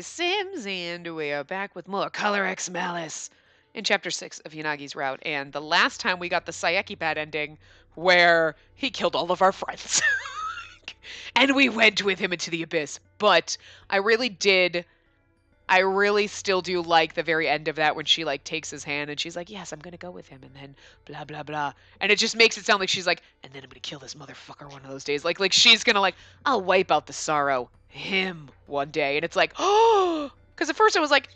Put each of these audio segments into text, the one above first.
Sims, and we are back with more Color X Malice in Chapter 6 of Yanagi's Route. And the last time we got the Saeki bad ending where he killed all of our friends. And we went with him into the abyss. But I really still do like the very end of that when she like takes his hand and she's like, yes, I'm gonna go with him, and then blah blah blah. And it just makes it sound like she's like, and then I'm gonna kill this motherfucker one of those days. Like she's gonna like, I'll wipe out the sorrow, him one day. And it's like, oh, because at first I was like,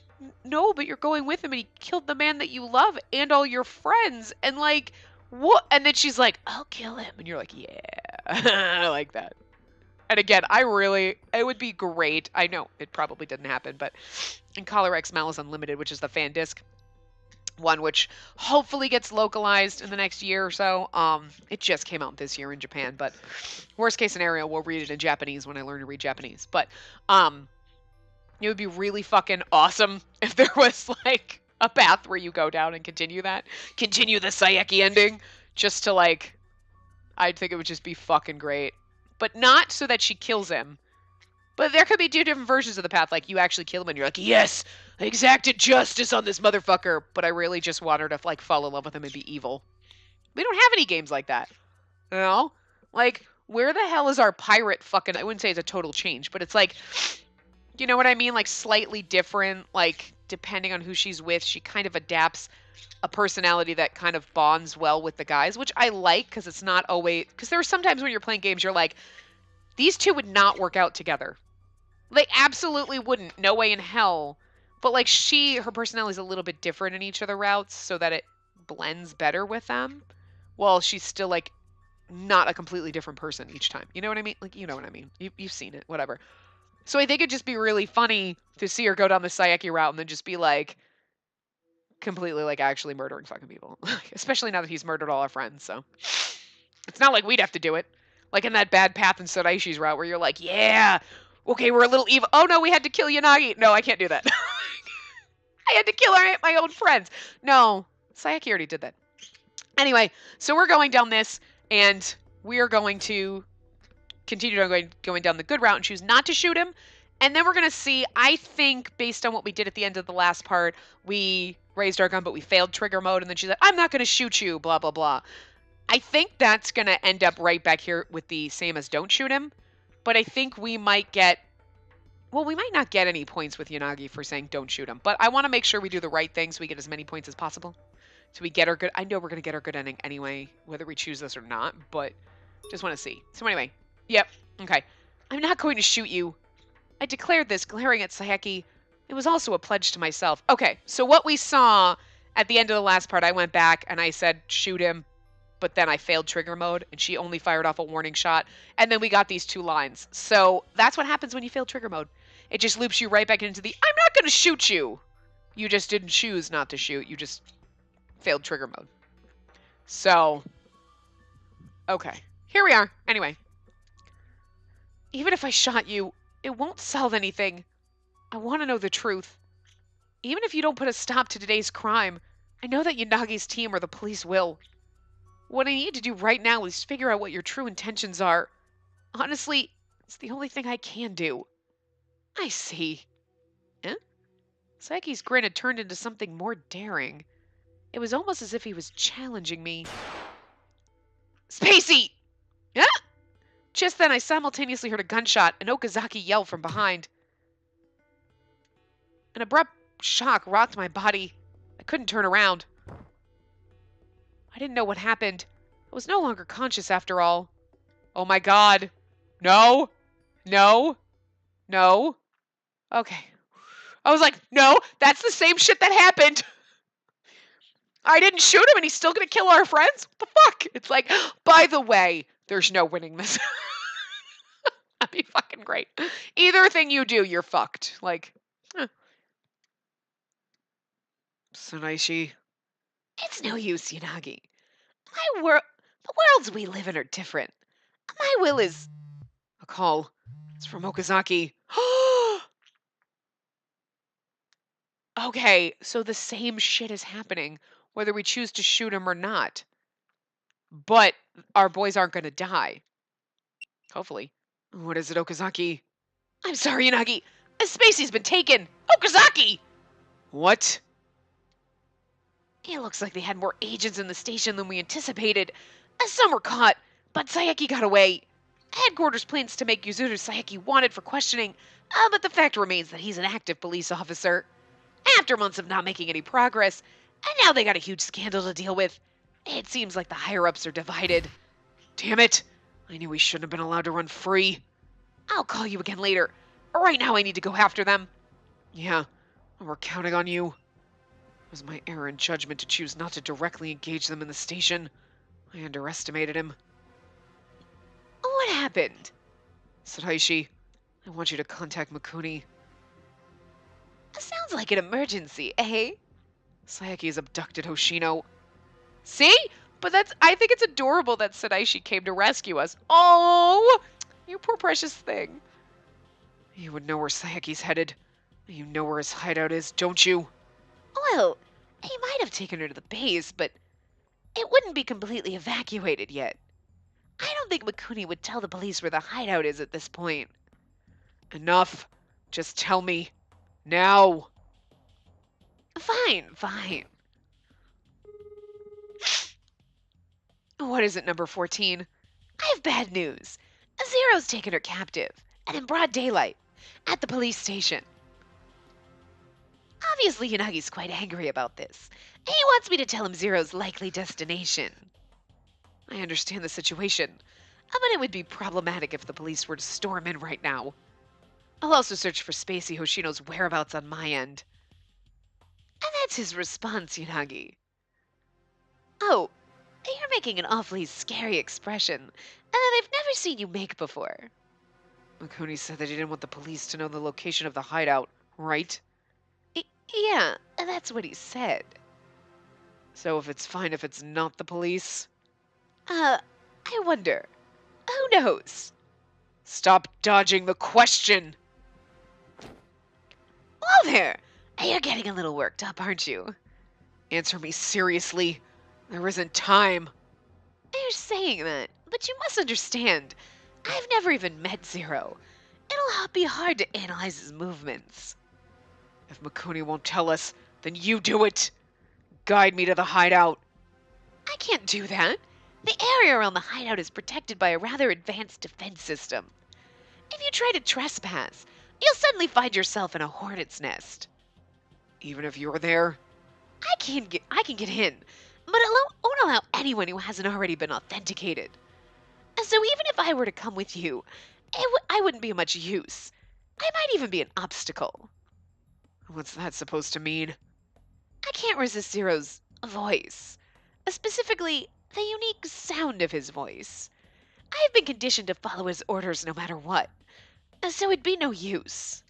no, but you're going with him and he killed the man that you love and all your friends. And like, what? And then she's like, I'll kill him. And you're like, yeah, I like that. And again, it would be great. I know it probably didn't happen, but in Color X Malice Unlimited, which is the fan disc one, which hopefully gets localized in the next year or so. It just came out this year in Japan, but worst case scenario, we'll read it in Japanese when I learn to read Japanese. But it would be really fucking awesome if there was like a path where you go down and continue the Saeki ending, just to like, I think it would just be fucking great. But not so that she kills him. But there could be two different versions of the path. Like, you actually kill him and you're like, yes, I exacted justice on this motherfucker. But I really just want her to, like, fall in love with him and be evil. We don't have any games like that. You know? Like, where the hell is our pirate fucking... I wouldn't say it's a total change, but it's like... You know what I mean? Like, slightly different. Like, depending on who she's with, she kind of adapts a personality that kind of bonds well with the guys, which I like, because it's not always... Because there are sometimes when you're playing games, you're like, these two would not work out together. They absolutely wouldn't. No way in hell. But, like, her personality is a little bit different in each of the routes so that it blends better with them. Well, she's still, like, not a completely different person each time. You know what I mean? Like, you know what I mean. You've seen it. Whatever. So I think it'd just be really funny to see her go down the Saeki route and then just be, like, completely, like, actually murdering fucking people. Especially now that he's murdered all our friends, so. It's not like we'd have to do it. Like in that bad path in Sodaishi's route where you're like, yeah, okay, we're a little evil. Oh, no, we had to kill Yanagi. No, I can't do that. I had to kill my own friends. No, Sayaki already did that. Anyway, so we're going down this, and we are going to continue going down the good route and choose not to shoot him. And then we're going to see, I think, based on what we did at the end of the last part, we raised our gun, but we failed trigger mode. And then she's like, I'm not going to shoot you, blah, blah, blah. I think that's going to end up right back here with the same as don't shoot him. But I think we might get... Well, we might not get any points with Yanagi for saying don't shoot him. But I want to make sure we do the right thing so we get as many points as possible. So we get our good... I know we're going to get our good ending anyway, whether we choose this or not. But just want to see. So anyway. Yep. Okay. I'm not going to shoot you. I declared this, glaring at Saeki. It was also a pledge to myself. Okay. So what we saw at the end of the last part, I went back and I said shoot him. But then I failed trigger mode, and she only fired off a warning shot. And then we got these two lines. So that's what happens when you fail trigger mode. It just loops you right back into the, I'm not going to shoot you. You just didn't choose not to shoot. You just failed trigger mode. So, okay. Here we are. Anyway. Even if I shot you, it won't solve anything. I want to know the truth. Even if you don't put a stop to today's crime, I know that Yanagi's team or the police will. What I need to do right now is figure out what your true intentions are. Honestly, it's the only thing I can do. I see. Eh? Saeki's grin had turned into something more daring. It was almost as if he was challenging me. Spacey! Yeah? Just then I simultaneously heard a gunshot and Okazaki yell from behind. An abrupt shock rocked my body. I couldn't turn around. I didn't know what happened. I was no longer conscious after all. Oh my god. No. No. No. Okay. I was like, no, that's the same shit that happened. I didn't shoot him and he's still gonna kill our friends? What the fuck? It's like, by the way, there's no winning this. That'd be fucking great. Either thing you do, you're fucked. Like, Tsunaishi. It's no use, Yanagi. The worlds we live in are different. My will is... A call. It's from Okazaki. Okay, so the same shit is happening, whether we choose to shoot him or not. But our boys aren't going to die. Hopefully. What is it, Okazaki? I'm sorry, Yanagi. Spacey's been taken! Okazaki! What? It looks like they had more agents in the station than we anticipated. Some were caught, but Sayeki got away. Headquarters plans to make Yuzuru Sayeki wanted for questioning, but the fact remains that he's an active police officer. After months of not making any progress, and now they got a huge scandal to deal with. It seems like the higher-ups are divided. Damn it! I knew we shouldn't have been allowed to run free. I'll call you again later. Right now I need to go after them. Yeah, we're counting on you. It was my error in judgment to choose not to directly engage them in the station. I underestimated him. What happened? Sadaishi, I want you to contact Mikuni. Sounds like an emergency, eh? Sayeki has abducted Hoshino. See? But I think it's adorable that Sadaishi came to rescue us. Oh! You poor precious thing. You would know where Sayaki's headed. You know where his hideout is, don't you? Well, he might have taken her to the base, but it wouldn't be completely evacuated yet. I don't think Mikuni would tell the police where the hideout is at this point. Enough. Just tell me. Now. Fine, fine. What is it, number 14? I have bad news. Zero's taken her captive, and in broad daylight, at the police station. Obviously, Yanagi's quite angry about this. He wants me to tell him Zero's likely destination. I understand the situation, but it would be problematic if the police were to storm in right now. I'll also search for Spacey Hoshino's whereabouts on my end. And that's his response, Yanagi. Oh, you're making an awfully scary expression that I've never seen you make before. Mikuni said that he didn't want the police to know the location of the hideout, right? Yeah, that's what he said. So if it's fine if it's not the police? I wonder. Who knows? Stop dodging the question! Whoa there! You're getting a little worked up, aren't you? Answer me seriously. There isn't time. You're saying that, but you must understand. I've never even met Zero. It'll be hard to analyze his movements. If Mikuni won't tell us, then you do it. Guide me to the hideout. I can't do that. The area around the hideout is protected by a rather advanced defense system. If you try to trespass, you'll suddenly find yourself in a hornet's nest. Even if you're there? I can get in, but it won't allow anyone who hasn't already been authenticated. So even if I were to come with you, I wouldn't be much use. I might even be an obstacle. What's that supposed to mean? I can't resist Zero's voice. Specifically, the unique sound of his voice. I have been conditioned to follow his orders no matter what. So it'd be no use.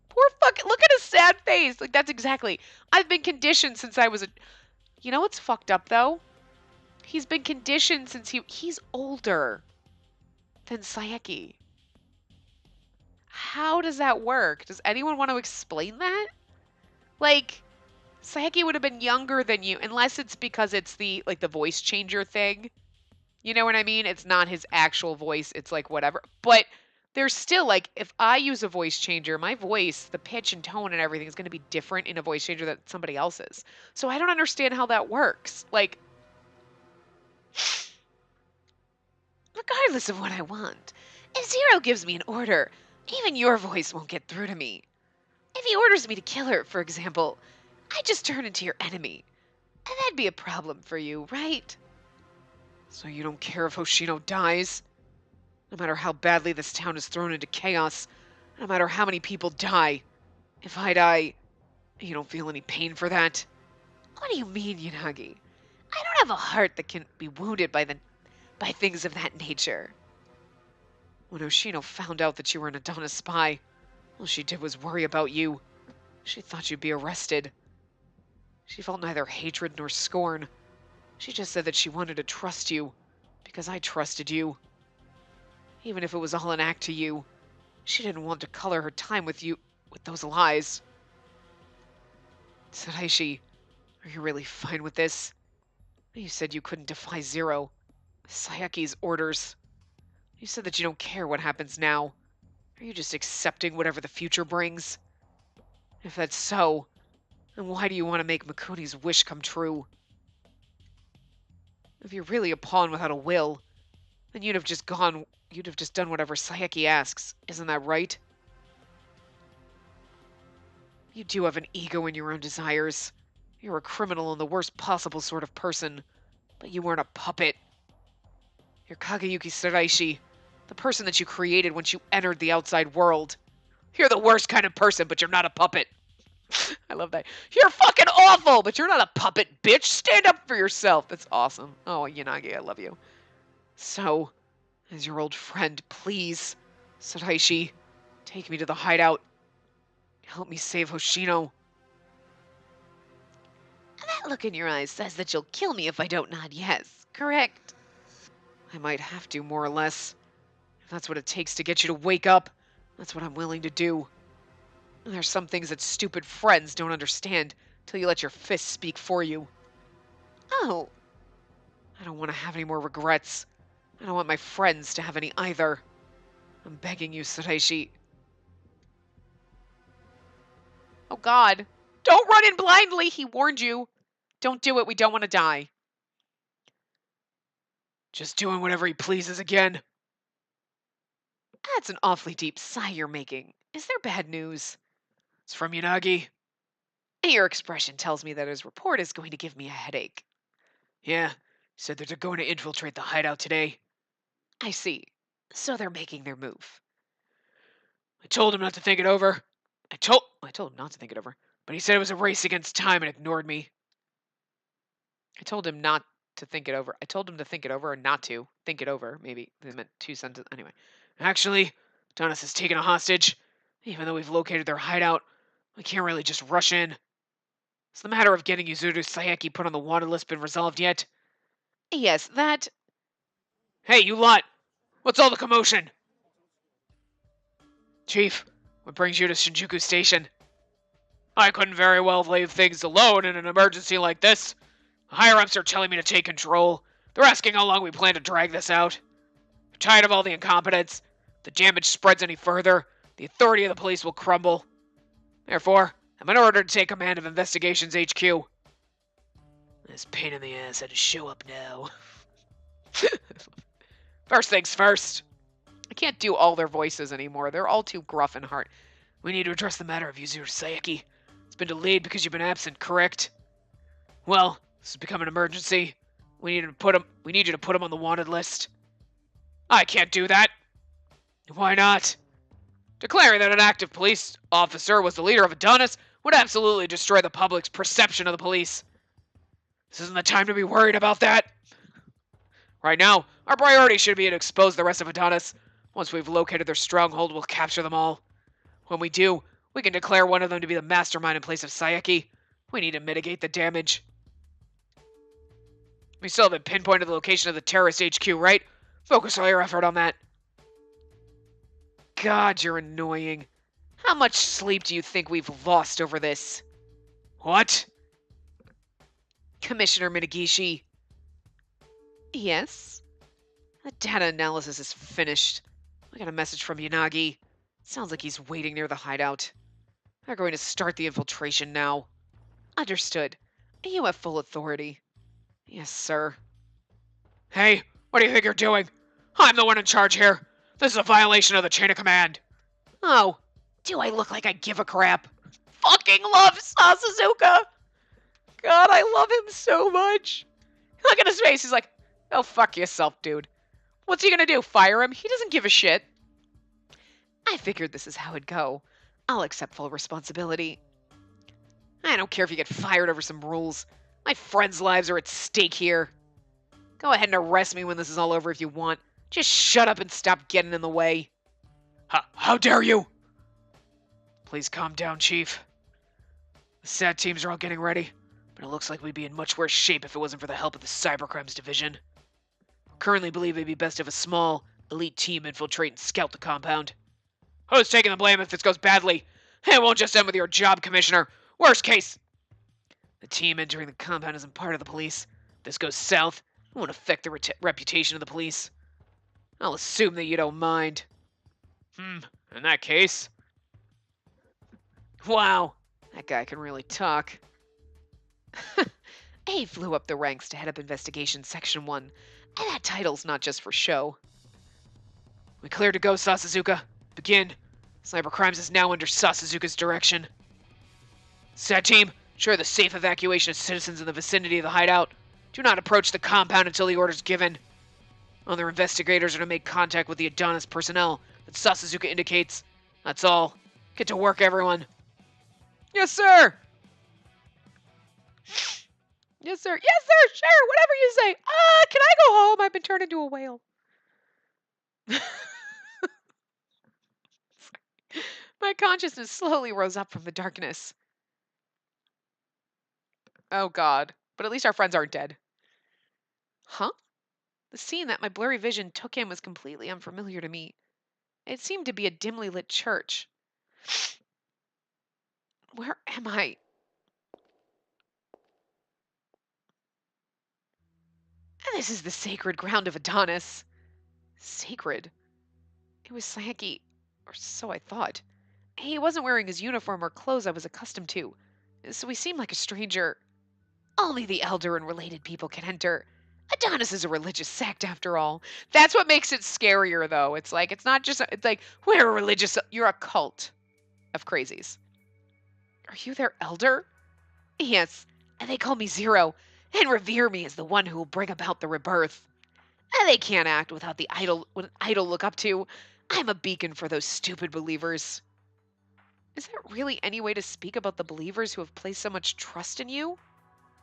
Poor fucking, look at his sad face. Like, that's exactly. I've been conditioned since I was a. You know what's fucked up, though? He's been conditioned since he's older than Sayeki. How does that work? Does anyone want to explain that? Like, Sayeki would have been younger than you, unless it's because it's the voice changer thing. You know what I mean? It's not his actual voice. It's like whatever. But there's still like, if I use a voice changer, my voice, the pitch and tone and everything is going to be different in a voice changer than somebody else's. So I don't understand how that works. Like, regardless of what I want, if Zero gives me an order, even your voice won't get through to me. If he orders me to kill her, for example, I just turn into your enemy. And that'd be a problem for you, right? So you don't care if Hoshino dies? No matter how badly this town is thrown into chaos, no matter how many people die, if I die, you don't feel any pain for that? What do you mean, Yanagi? I don't have a heart that can be wounded by things of that nature. When Hoshino found out that you were an Adana spy, all she did was worry about you. She thought you'd be arrested. She felt neither hatred nor scorn. She just said that she wanted to trust you, because I trusted you. Even if it was all an act to you, she didn't want to color her time with you with those lies. Tsuraishi, are you really fine with this? You said you couldn't defy Zero. Sayaki's orders. You said that you don't care what happens now. Are you just accepting whatever the future brings? If that's so, then why do you want to make Mikuni's wish come true? If you're really a pawn without a will, then you'd have just done whatever Sayeki asks. Isn't that right? You do have an ego and your own desires. You're a criminal and the worst possible sort of person, but you weren't a puppet. You're Kageyuki Saraishi, the person that you created once you entered the outside world. You're the worst kind of person, but you're not a puppet. I love that. You're fucking awful, but you're not a puppet, bitch. Stand up for yourself. That's awesome. Oh, Yanagi, I love you. So, as your old friend, please, Saraishi, take me to the hideout. Help me save Hoshino. That look in your eyes says that you'll kill me if I don't nod yes, correct? I might have to, more or less. If that's what it takes to get you to wake up, that's what I'm willing to do. And there's some things that stupid friends don't understand till you let your fists speak for you. Oh. I don't want to have any more regrets. I don't want my friends to have any either. I'm begging you, Saraishi. Oh, God. Don't run in blindly, he warned you. Don't do it, we don't want to die. Just doing whatever he pleases again. That's an awfully deep sigh you're making. Is there bad news? It's from Yanagi. Your expression tells me that his report is going to give me a headache. Yeah, said that they're going to infiltrate the hideout today. I see. So they're making their move. I told him not to think it over. I told him not to think it over, but he said it was a race against time and ignored me. I told him not to think it over. I told him to think it over or not to think it over. Maybe they meant two sentences. Anyway. Actually, Donis has taken a hostage. Even though we've located their hideout, we can't really just rush in. Has the matter of getting Yuzuru Sayeki put on the wanted list been resolved yet? Yes, that... Hey, you lot! What's all the commotion? Chief, what brings you to Shinjuku Station? I couldn't very well leave things alone in an emergency like this. The higher-ups are telling me to take control. They're asking how long we plan to drag this out. I'm tired of all the incompetence. If the damage spreads any further, the authority of the police will crumble. Therefore, I'm in order to take command of Investigations HQ. This pain in the ass had to show up now. First things first. I can't do all their voices anymore. They're all too gruff and hard. We need to address the matter of Yuzuru Sayeki. It's been delayed because you've been absent, correct? Well, this has become an emergency. We need you to put him on the wanted list. I can't do that. Why not? Declaring that an active police officer was the leader of Adonis would absolutely destroy the public's perception of the police. This isn't the time to be worried about that. Right now, our priority should be to expose the rest of Adonis. Once we've located their stronghold, we'll capture them all. When we do, we can declare one of them to be the mastermind in place of Sayeki. We need to mitigate the damage. We still haven't pinpointed the location of the terrorist HQ, right? Focus all your effort on that. God, you're annoying. How much sleep do you think we've lost over this? What? Commissioner Minagishi. Yes? The data analysis is finished. I got a message from Yanagi. Sounds like he's waiting near the hideout. They're going to start the infiltration now. Understood. You have full authority. Yes, sir. Hey, what do you think you're doing? I'm the one in charge here. This is a violation of the chain of command. Oh, do I look like I give a crap? Fucking love Sasuzuka! God, I love him so much. Look at his face. He's like, oh, fuck yourself, dude. What's he gonna do? Fire him? He doesn't give a shit. I figured this is how it'd go. I'll accept full responsibility. I don't care if you get fired over some rules. My friends' lives are at stake here. Go ahead and arrest me when this is all over if you want. Just shut up and stop getting in the way. How dare you? Please calm down, Chief. The SAT teams are all getting ready, but it looks like we'd be in much worse shape if it wasn't for the help of the Cybercrimes Division. I currently believe it'd be best if a small, elite team infiltrate and scout the compound. Who's taking the blame if this goes badly? It won't just end with your job, Commissioner. Worst case. The team entering the compound isn't part of the police. If this goes south, it won't affect the reputation of the police. I'll assume that you don't mind. In that case... Wow, that guy can really talk. A flew up the ranks to head up Investigation Section 1, and that title's not just for show. We clear to go, Sasuzuka. Begin. Cyber Crimes is now under Sasuzuka's direction. SAT team, ensure the safe evacuation of citizens in the vicinity of the hideout. Do not approach the compound until the order's given. Other investigators are to make contact with the Adonis personnel that Sasuzuka indicates. That's all. Get to work, everyone. Yes, sir! Yes, sir. Yes, sir! Sure, whatever you say. Can I go home? I've been turned into a whale. My consciousness slowly rose up from the darkness. Oh, God. But at least our friends aren't dead. Huh? The scene that my blurry vision took in was completely unfamiliar to me. It seemed to be a dimly lit church. Where am I? This is the sacred ground of Adonis. Sacred? It was Sayaki, or so I thought. He wasn't wearing his uniform or clothes I was accustomed to, so he seemed like a stranger. Only the elder and related people can enter. Adonis is a religious sect, after all. That's what makes it scarier, though. It's like, it's not just, it's like, we're a religious, you're a cult of crazies. Are you their elder? Yes, and they call me Zero, and revere me as the one who will bring about the rebirth. And they can't act without the idol, what an idol look up to. I'm a beacon for those stupid believers. Is there really any way to speak about the believers who have placed so much trust in you?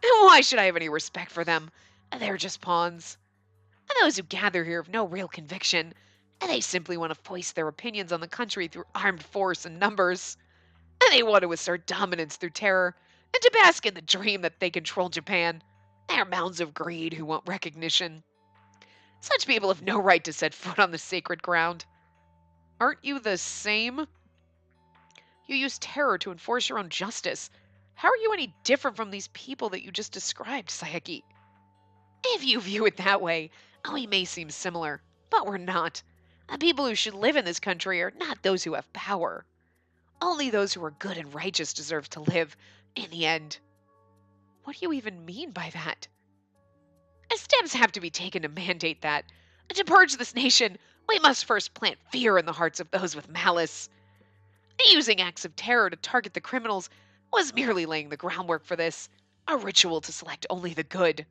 Why should I have any respect for them? They're just pawns. And those who gather here have no real conviction, and they simply want to foist their opinions on the country through armed force and numbers. And they want to assert dominance through terror, and to bask in the dream that they control Japan. They're mounds of greed who want recognition. Such people have no right to set foot on the sacred ground. Aren't you the same? You use terror to enforce your own justice. How are you any different from these people that you just described, Sayaki? If you view it that way, we may seem similar, but we're not. The people who should live in this country are not those who have power. Only those who are good and righteous deserve to live, in the end. What do you even mean by that? Steps have to be taken to mandate that. To purge this nation, we must first plant fear in the hearts of those with malice. Using acts of terror to target the criminals was merely laying the groundwork for this, a ritual to select only the good.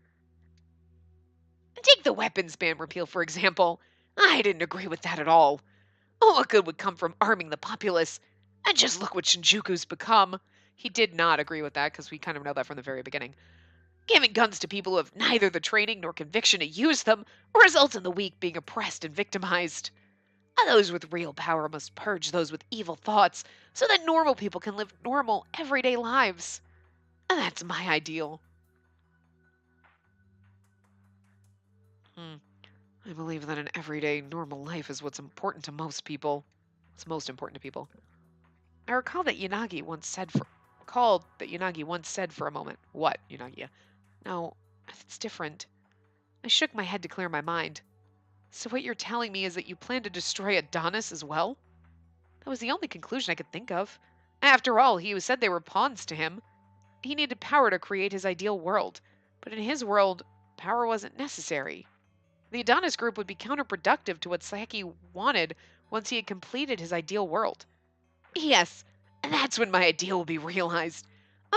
Take the weapons ban repeal, for example. I didn't agree with that at all. What good would come from arming the populace? And just look what Shinjuku's become. He did not agree with that, because we kind of know that from the very beginning. Giving guns to people who have neither the training nor conviction to use them results in the weak being oppressed and victimized. Those with real power must purge those with evil thoughts so that normal people can live normal, everyday lives. And that's my ideal. I believe that an everyday, normal life is what's important to most people. What's most important to people. I recall that Yanagi once said for a moment. What, Yanagi? No, it's different. I shook my head to clear my mind. So what you're telling me is that you plan to destroy Adonis as well? That was the only conclusion I could think of. After all, he said they were pawns to him. He needed power to create his ideal world, but in his world, power wasn't necessary. The Adonis group would be counterproductive to what Sayaki wanted once he had completed his ideal world. Yes, and that's when my ideal will be realized.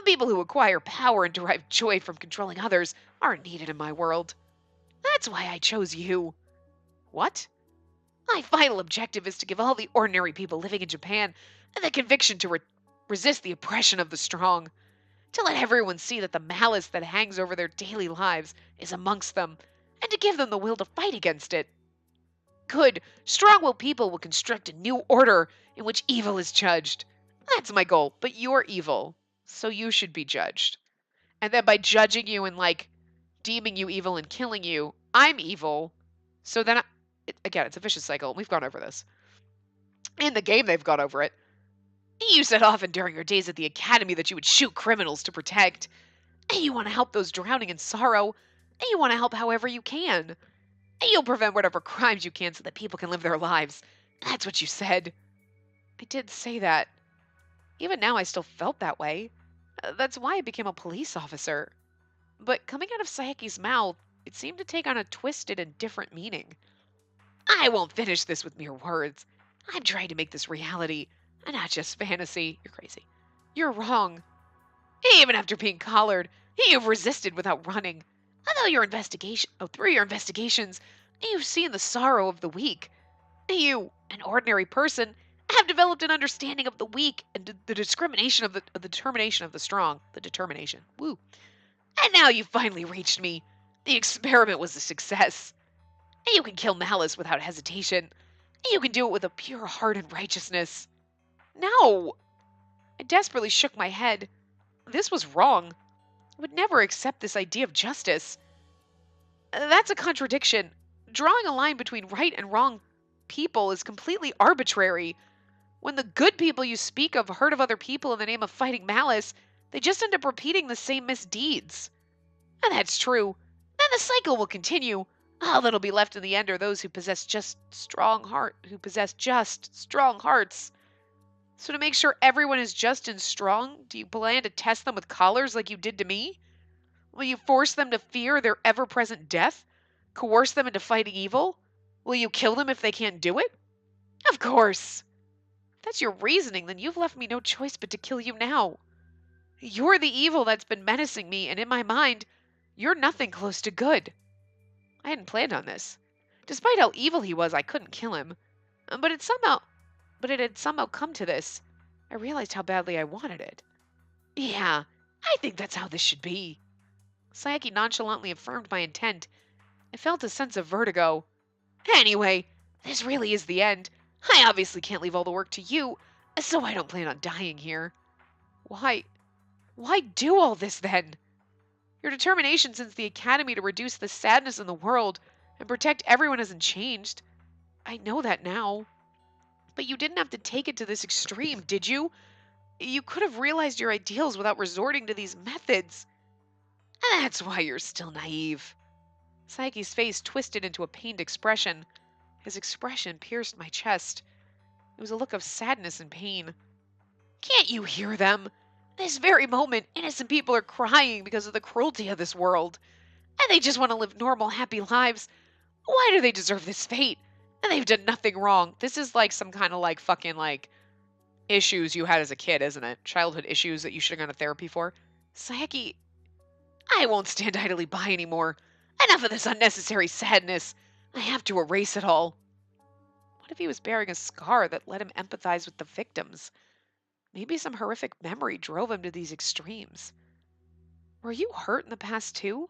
People who acquire power and derive joy from controlling others aren't needed in my world. That's why I chose you. What? My final objective is to give all the ordinary people living in Japan the conviction to resist the oppression of the strong. To let everyone see that the malice that hangs over their daily lives is amongst them, and to give them the will to fight against it. Good, strong-willed people will construct a new order in which evil is judged. That's my goal, but you're evil, so you should be judged. And then by judging you and, deeming you evil and killing you, I'm evil. So then, again, it's a vicious cycle. We've gone over this. In the game, they've gone over it. You said often during your days at the academy that you would shoot criminals to protect. And you want to help those drowning in sorrow. And you want to help however you can. And you'll prevent whatever crimes you can so that people can live their lives. That's what you said. I did say that. Even now, I still felt that way. That's why I became a police officer. But coming out of Sayaki's mouth, it seemed to take on a twisted and different meaning. I won't finish this with mere words. I'm trying to make this reality, and not just fantasy. You're crazy. You're wrong. Even after being collared, you've resisted without running. Although through your investigations, you've seen the sorrow of the weak. You, an ordinary person, have developed an understanding of the weak and the discrimination of the determination of the strong. The determination. Woo. And now you've finally reached me. The experiment was a success. You can kill Malice without hesitation. You can do it with a pure heart and righteousness. No! I desperately shook my head. This was wrong. I would never accept this idea of justice. That's a contradiction. Drawing a line between right and wrong people is completely arbitrary. When the good people you speak of hurt of other people in the name of fighting Malice, they just end up repeating the same misdeeds. And that's true. Then the cycle will continue. All that'll be left in the end are those who possess just strong hearts. So to make sure everyone is just and strong, do you plan to test them with collars like you did to me? Will you force them to fear their ever-present death? Coerce them into fighting evil? Will you kill them if they can't do it? Of course. If that's your reasoning, then you've left me no choice but to kill you now. You're the evil that's been menacing me, and in my mind, you're nothing close to good. I hadn't planned on this. Despite how evil he was, I couldn't kill him. But it had somehow come to this. I realized how badly I wanted it. Yeah, I think that's how this should be. Sayaki nonchalantly affirmed my intent. I felt a sense of vertigo. Anyway, this really is the end. I obviously can't leave all the work to you, so I don't plan on dying here. Why do all this then? Your determination since the academy to reduce the sadness in the world and protect everyone hasn't changed. I know that now. But you didn't have to take it to this extreme, did you? You could have realized your ideals without resorting to these methods. And that's why you're still naive. Sayaki's face twisted into a pained expression. His expression pierced my chest. It was a look of sadness and pain. Can't you hear them? This very moment, innocent people are crying because of the cruelty of this world. And they just want to live normal, happy lives. Why do they deserve this fate? And they've done nothing wrong. This is like some kind of like fucking like issues you had as a kid, isn't it? Childhood issues that you should have gone to therapy for. Sayaki, I won't stand idly by anymore. Enough of this unnecessary sadness. I have to erase it all. What if he was bearing a scar that let him empathize with the victims? Maybe some horrific memory drove him to these extremes. Were you hurt in the past too?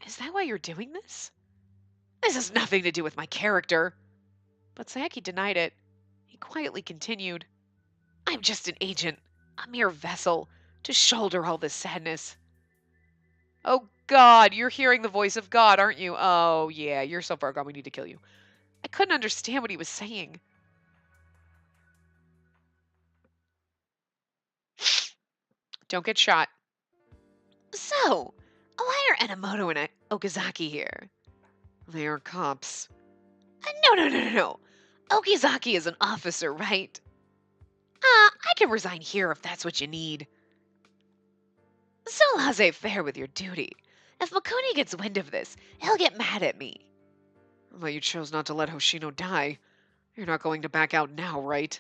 Is that why you're doing this? This has nothing to do with my character. But Sayaki denied it. He quietly continued. I'm just an agent, a mere vessel, to shoulder all this sadness. Oh God, you're hearing the voice of God, aren't you? Oh yeah, you're so far gone, we need to kill you. I couldn't understand what he was saying. Don't get shot. So, why are Enomoto and Okazaki here? They are cops. No. Okazaki is an officer, right? I can resign here if that's what you need. So laissez-faire with your duty. If Makuni gets wind of this, he'll get mad at me. Well, you chose not to let Hoshino die. You're not going to back out now, right?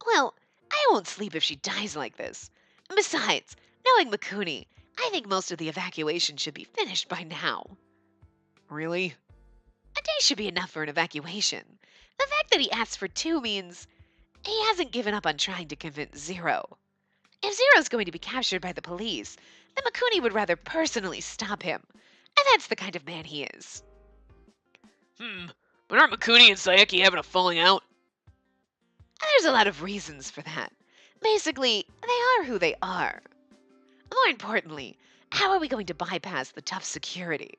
Well, I won't sleep if she dies like this. Besides, knowing Makuni, I think most of the evacuation should be finished by now. Really? A day should be enough for an evacuation. The fact that he asked for 2 means he hasn't given up on trying to convince Zero. If Zero's going to be captured by the police, then Makuni would rather personally stop him. And that's the kind of man he is. But aren't Makuni and Sayaki having a falling out? There's a lot of reasons for that. Basically, they are who they are. More importantly, how are we going to bypass the tough security?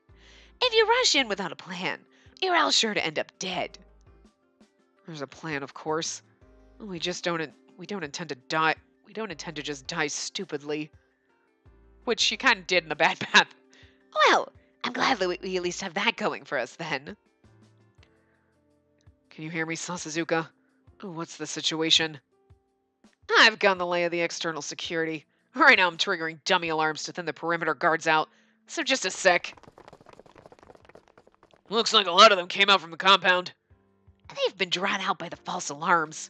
If you rush in without a plan, you're all sure to end up dead. There's a plan, of course. We don't intend to die. We don't intend to just die stupidly. Which she kind of did in the bad path. Well, I'm glad that we at least have that going for us then. Can you hear me, Sasazuka? What's the situation? I've gotten the lay of the external security. Right now I'm triggering dummy alarms to thin the perimeter guards out. So just a sec. Looks like a lot of them came out from the compound. They've been drawn out by the false alarms.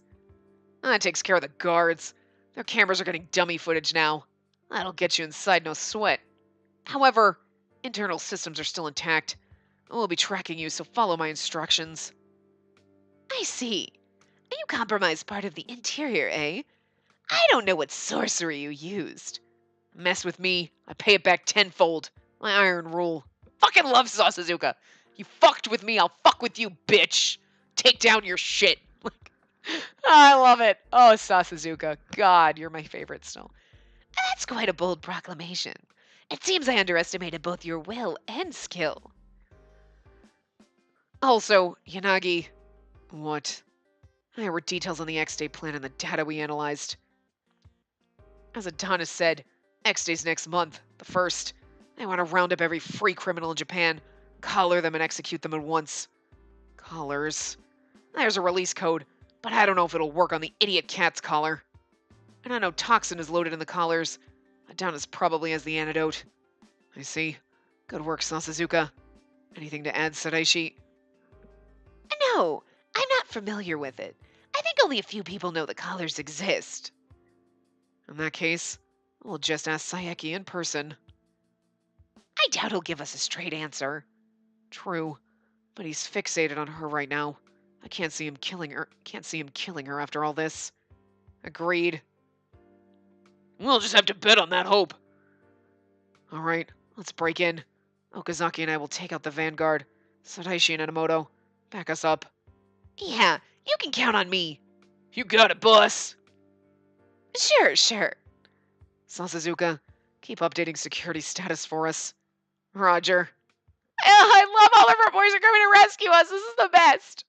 That takes care of the guards. Their cameras are getting dummy footage now. That'll get you inside, no sweat. However, internal systems are still intact. We'll be tracking you, so follow my instructions. I see. You compromised part of the interior, eh? I don't know what sorcery you used. Mess with me, I pay it back tenfold. My iron rule. Fucking love Sasazuka. You fucked with me, I'll fuck with you, bitch. Take down your shit. I love it. Oh, Sasazuka. God, you're my favorite still. That's quite a bold proclamation. It seems I underestimated both your will and skill. Also, Yanagi. What? There were details on the X-Day plan and the data we analyzed. As Adonis said, X-Day's next month, the 1st. They want to round up every free criminal in Japan, collar them and execute them at once. Collars. There's a release code, but I don't know if it'll work on the idiot cat's collar. And I know toxin is loaded in the collars. Adonis probably has the antidote. I see. Good work, Sasazuka. Anything to add, Sadaishi? No, I'm not familiar with it. I think only a few people know the collars exist. In that case, we'll just ask Sayeki in person. I doubt he'll give us a straight answer. True, but he's fixated on her right now. I can't see him killing her after all this. Agreed. We'll just have to bet on that hope. All right, let's break in. Okazaki and I will take out the vanguard. Sadaishi and Enomoto, back us up. Yeah, you can count on me. You got it, boss. Sure. Sasazuka, keep updating security status for us. Roger. I love all of our boys are coming to rescue us. This is the best.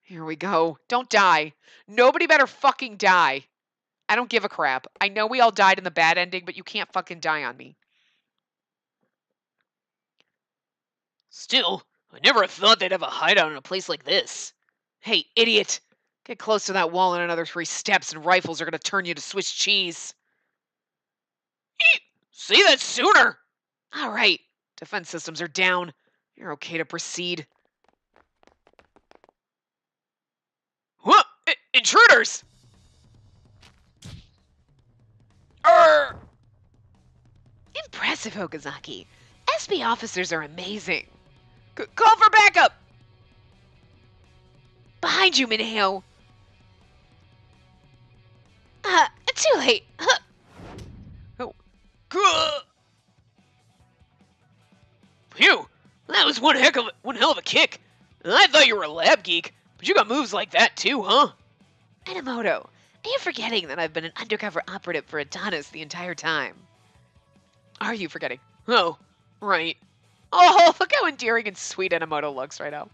Here we go. Don't die. Nobody better fucking die. I don't give a crap. I know we all died in the bad ending, but you can't fucking die on me. Still, I never thought they'd have a hideout in a place like this. Hey, idiot. Get close to that wall and another 3 steps and rifles are going to turn you to Swiss cheese. Say that sooner! All right. Defense systems are down. You're okay to proceed. What? Intruders! Impressive, Okazaki. SB officers are amazing. Call for backup! Behind you, Mineo. Too late. Oh. Phew, that was one hell of a kick. I thought you were a lab geek, but you got moves like that too, huh? Enomoto, are you forgetting that I've been an undercover operative for Adonis the entire time? Are you forgetting? Oh, right. Oh, look how endearing and sweet Enomoto looks right now.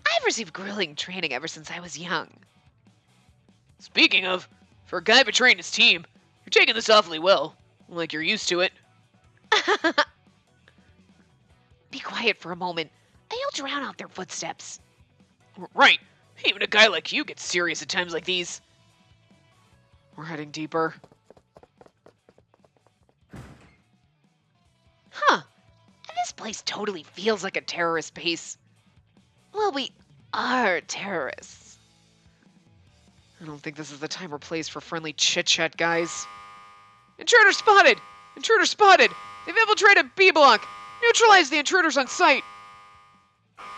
I've received grueling training ever since I was young. Speaking of, for a guy betraying his team, you're taking this awfully well. Like you're used to it. Be quiet for a moment. I'll drown out their footsteps. Right. Even a guy like you gets serious at times like these. We're heading deeper. Huh. This place totally feels like a terrorist base. Well, we are terrorists. I don't think this is the time or place for friendly chit-chat, guys. Intruder spotted! Intruder spotted! They've infiltrated B block! Neutralize the intruders on sight!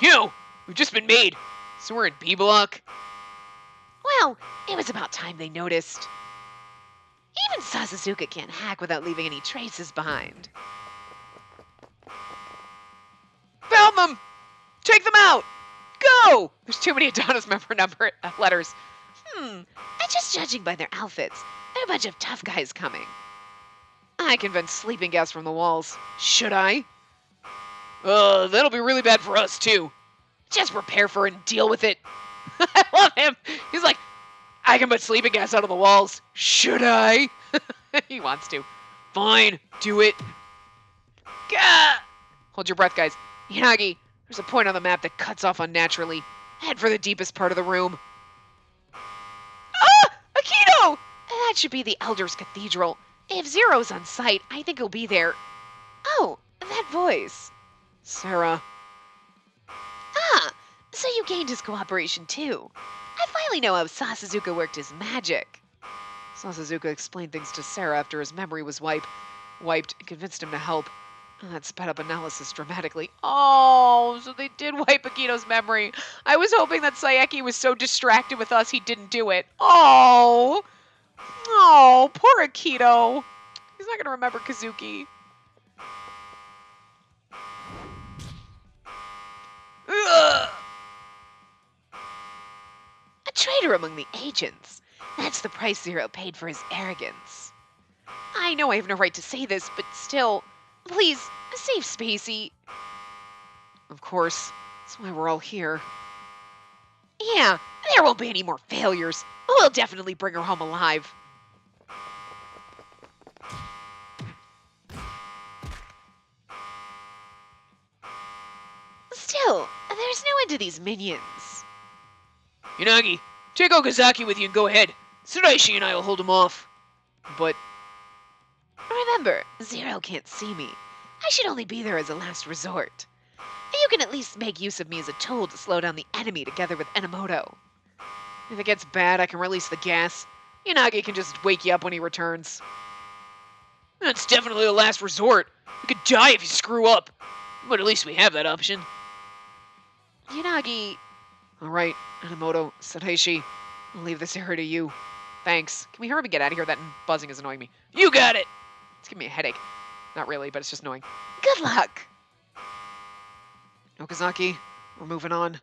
We've just been made, so we're in B block. Well, it was about time they noticed. Even Sasazuka can't hack without leaving any traces behind. Found them! Take them out! Go! There's too many Adonis member letters. And just judging by their outfits, they're a bunch of tough guys coming. I can vent sleeping gas from the walls. Should I? That'll be really bad for us, too. Just prepare for it and deal with it. I love him. He's like, I can put sleeping gas out of the walls. Should I? He wants to. Fine, do it. Gah! Hold your breath, guys. Yanagi, there's a point on the map that cuts off unnaturally. Head for the deepest part of the room. Ah! Akito! That should be the Elder's Cathedral. If Zero's on site, I think he'll be there. Oh, that voice. Sarah. Ah, so you gained his cooperation too. I finally know how Sasuzuka worked his magic. Sasuzuka explained things to Sarah after his memory was wiped and convinced him to help. That sped up analysis dramatically. Oh, so they did wipe Akito's memory. I was hoping that Saeki was so distracted with us he didn't do it. Oh, poor Akito. He's not going to remember Kazuki. Ugh. A traitor among the agents. That's the price Zero paid for his arrogance. I know I have no right to say this, but still, please, save Spacey. Of course, that's why we're all here. Yeah, there won't be any more failures. We'll definitely bring her home alive. Still, there's no end to these minions. Yanagi, take Okazaki with you and go ahead. Tsuraishi and I will hold him off. But remember, Zero can't see me. I should only be there as a last resort. You can at least make use of me as a tool to slow down the enemy together with Enomoto. If it gets bad, I can release the gas. Yanagi can just wake you up when he returns. That's definitely the last resort. You could die if you screw up. But at least we have that option. Yanagi. Alright, Enomoto, Tsuraishi. I'll leave this area to you. Thanks. Can we hurry up and get out of here? That buzzing is annoying me. You got it! It's giving me a headache. Not really, but it's just annoying. Good luck! Okazaki, we're moving on.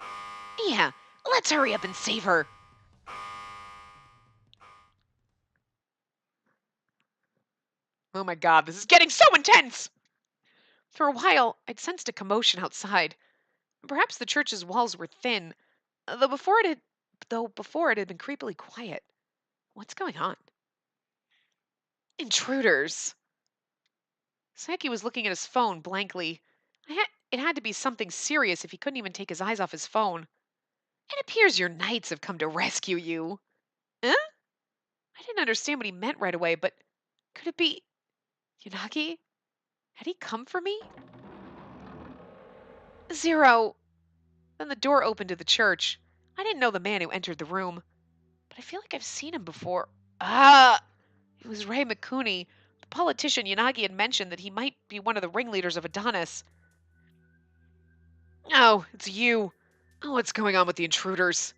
Yeah, let's hurry up and save her. Oh my god, this is getting so intense! For a while, I'd sensed a commotion outside. Perhaps the church's walls were thin, though before it had been creepily quiet. What's going on? Intruders. Saeki was looking at his phone blankly. It had to be something serious if he couldn't even take his eyes off his phone. It appears your knights have come to rescue you. Huh? I didn't understand what he meant right away, but could it be Yanagi? Had he come for me? Zero. Then the door opened to the church. I didn't know the man who entered the room, but I feel like I've seen him before. Ah! It was Ray Mikuni, the politician Yanagi had mentioned that he might be one of the ringleaders of Adonis. Oh, it's you. Oh, what's going on with the intruders?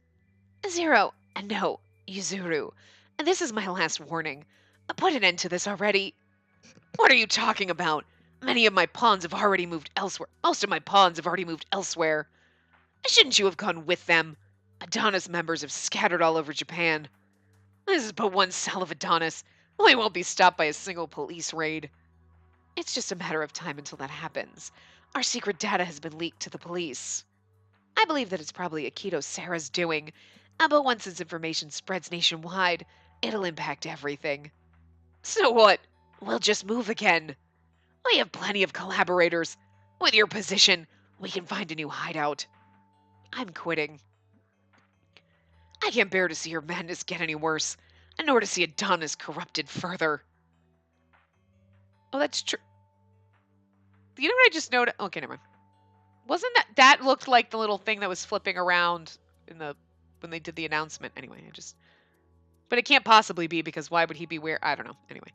Zero, no, Yuzuru. This is my last warning. Put an end to this already. What are you talking about? Many of my pawns have already moved elsewhere. Most of my pawns have already moved elsewhere. Shouldn't you have gone with them? Adonis members have scattered all over Japan. This is but one cell of Adonis. We won't be stopped by a single police raid. It's just a matter of time until that happens. Our secret data has been leaked to the police. I believe that it's probably Akito Sarah's doing, but once this information spreads nationwide, it'll impact everything. So what? We'll just move again. We have plenty of collaborators. With your position, we can find a new hideout. I'm quitting. I can't bear to see your madness get any worse, nor to see Adonis corrupted further. Oh, that's true. You know what I just noticed? Okay, never mind. Wasn't that looked like the little thing that was flipping around when they did the announcement? Anyway, but it can't possibly be, because why would he be where? I don't know. Anyway,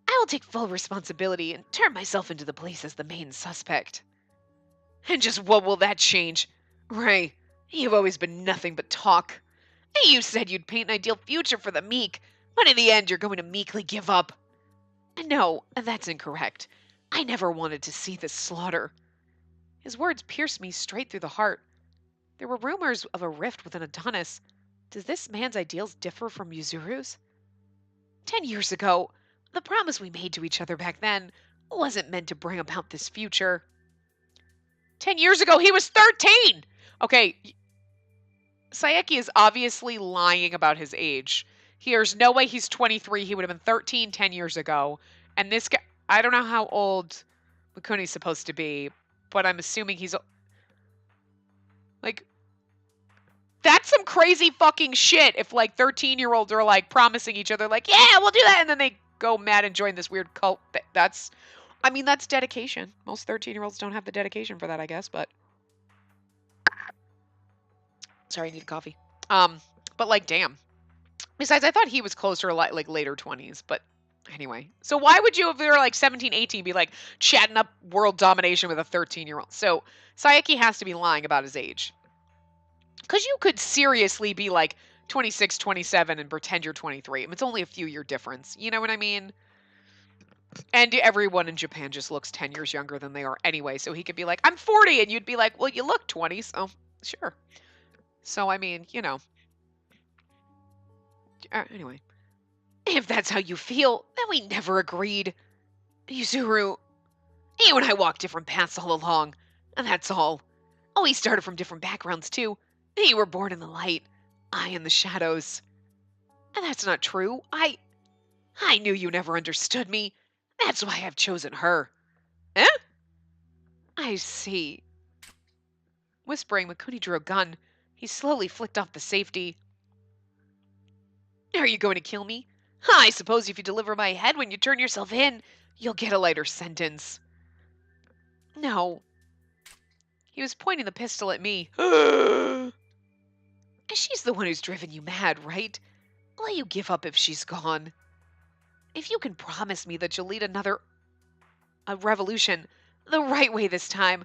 I will take full responsibility and turn myself into the police as the main suspect. And just what will that change? Ray, you've always been nothing but talk. You said you'd paint an ideal future for the meek, but in the end you're going to meekly give up. No, that's incorrect. I never wanted to see this slaughter. His words pierced me straight through the heart. There were rumors of a rift within Adonis. Does this man's ideals differ from Yuzuru's? 10 years ago, the promise we made to each other back then wasn't meant to bring about this future. 10 years ago, he was 13! Okay, Saeki is obviously lying about his age. There's no way he's 23. He would have been 13 10 years ago. And this guy, I don't know how old Mikuni's supposed to be, but I'm assuming he's like That's some crazy fucking shit if, like, 13-year-olds are, like, promising each other, like, yeah, we'll do that, and then they go mad and join this weird cult. That's, I mean, that's dedication. Most 13-year-olds don't have the dedication for that, I guess, but... Sorry, I need coffee. But, like, damn. Besides, I thought he was closer, like later 20s, but anyway. So why would you, if they were like 17, 18, be like chatting up world domination with a 13-year-old? So Sayeki has to be lying about his age. Because you could seriously be like 26, 27 and pretend you're 23. It's only a few year difference. You know what I mean? And everyone in Japan just looks 10 years younger than they are anyway. So he could be like, I'm 40. And you'd be like, well, you look 20. So sure. So, I mean, you know. Anyway. If that's how you feel, then we never agreed. Yuzuru, you and I walked different paths all along, and that's all. Oh, we started from different backgrounds, too. You were born in the light, I in the shadows. And that's not true. I knew you never understood me. That's why I've chosen her. Eh? I see. Whispering, Mikuni drew a gun. He slowly flicked off the safety. Are you going to kill me? I suppose if you deliver my head when you turn yourself in, you'll get a lighter sentence. No. He was pointing the pistol at me. She's the one who's driven you mad, right? Will you give up if she's gone? If you can promise me that you'll lead a revolution the right way this time,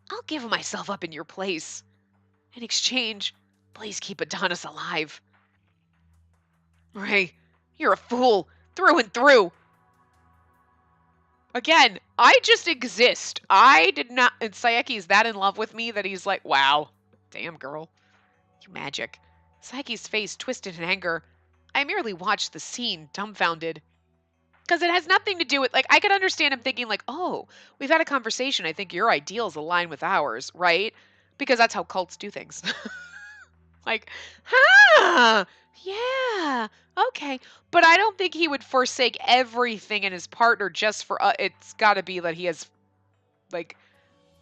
I'll give myself up in your place. In exchange, please keep Adonis alive. Ray, you're a fool, through and through. Again, I just exist. I did not... And Sayeki's that in love with me that he's like, wow, damn girl, you magic. Sayeki's face twisted in anger. I merely watched the scene, dumbfounded. Because it has nothing to do with... Like, I could understand him thinking like, oh, we've had a conversation. I think your ideals align with ours, right? Because that's how cults do things. Like, yeah, okay. But I don't think he would forsake everything in his partner just for, it's got to be that he has, like,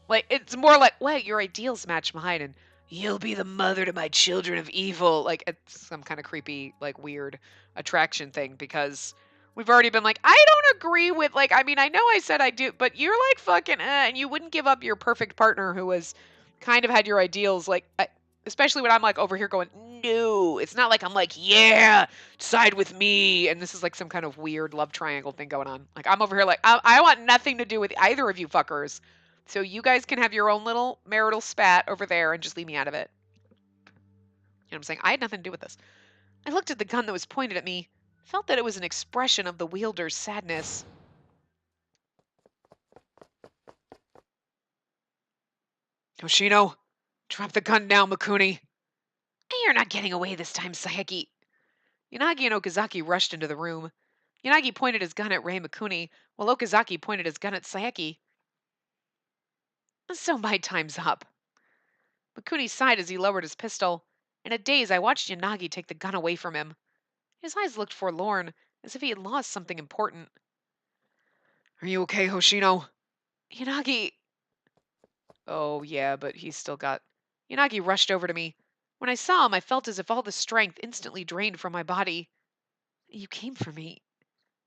it's more like, well, your ideals match mine, and you'll be the mother to my children of evil. Like, it's some kind of creepy, like, weird attraction thing, because we've already been like, I don't agree with, like, I mean, I know I said I do, but you're like fucking, and you wouldn't give up your perfect partner who was kind of had your ideals, like, especially when I'm like over here going, no, it's not like I'm like, yeah, side with me. And this is like some kind of weird love triangle thing going on. Like I'm over here like, I want nothing to do with either of you fuckers. So you guys can have your own little marital spat over there and just leave me out of it. You know what I'm saying? I had nothing to do with this. I looked at the gun that was pointed at me, felt that it was an expression of the wielder's sadness. Yoshino, drop the gun now, Mikuni. You're not getting away this time, Sayeki. Yanagi and Okazaki rushed into the room. Yanagi pointed his gun at Rei Mikuni, while Okazaki pointed his gun at Sayeki. So my time's up. Mikuni sighed as he lowered his pistol. In a daze, I watched Yanagi take the gun away from him. His eyes looked forlorn, as if he had lost something important. Are you okay, Hoshino? Yanagi... Oh, yeah, but he's still got... Yanagi rushed over to me. When I saw him, I felt as if all the strength instantly drained from my body. You came for me.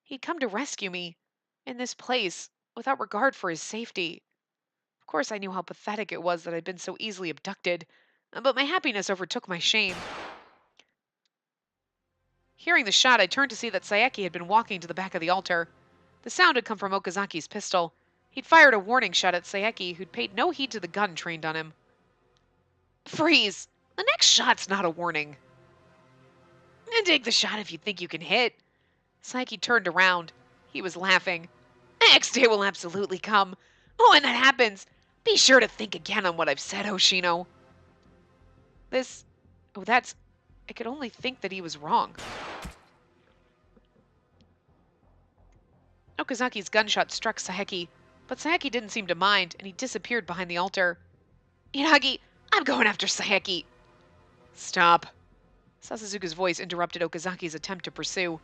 He'd come to rescue me. In this place, without regard for his safety. Of course, I knew how pathetic it was that I'd been so easily abducted, but my happiness overtook my shame. Hearing the shot, I turned to see that Sayeki had been walking to the back of the altar. The sound had come from Okazaki's pistol. He'd fired a warning shot at Sayeki, who'd paid no heed to the gun trained on him. Freeze! The next shot's not a warning. And take the shot if you think you can hit. Sayeki turned around. He was laughing. Next day will absolutely come. Oh, when that happens, be sure to think again on what I've said, Hoshino. I could only think that he was wrong. Okazaki's gunshot struck Sayeki, but Sayeki didn't seem to mind, and he disappeared behind the altar. Yanagi, I'm going after Sayeki. Stop. Sasazuka's voice interrupted Okazaki's attempt to pursue.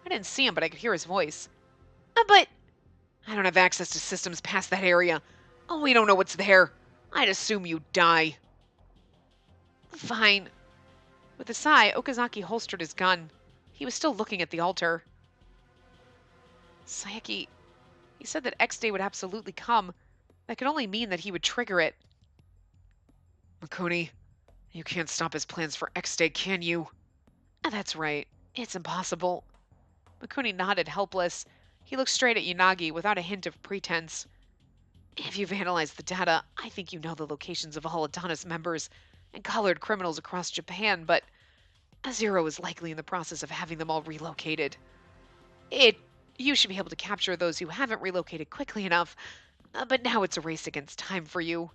I didn't see him, but I could hear his voice. But... I don't have access to systems past that area. We don't know what's there. I'd assume you'd die. Fine. With a sigh, Okazaki holstered his gun. He was still looking at the altar. Sayaki, he said that X Day would absolutely come. That could only mean that he would trigger it. Mikuni, you can't stop his plans for X Day, can you? That's right. It's impossible. Mikuni nodded, helpless. He looked straight at Yanagi without a hint of pretense. If you've analyzed the data, I think you know the locations of all Adonis members and colored criminals across Japan, but Zero is likely in the process of having them all relocated. You should be able to capture those who haven't relocated quickly enough, but now it's a race against time for you.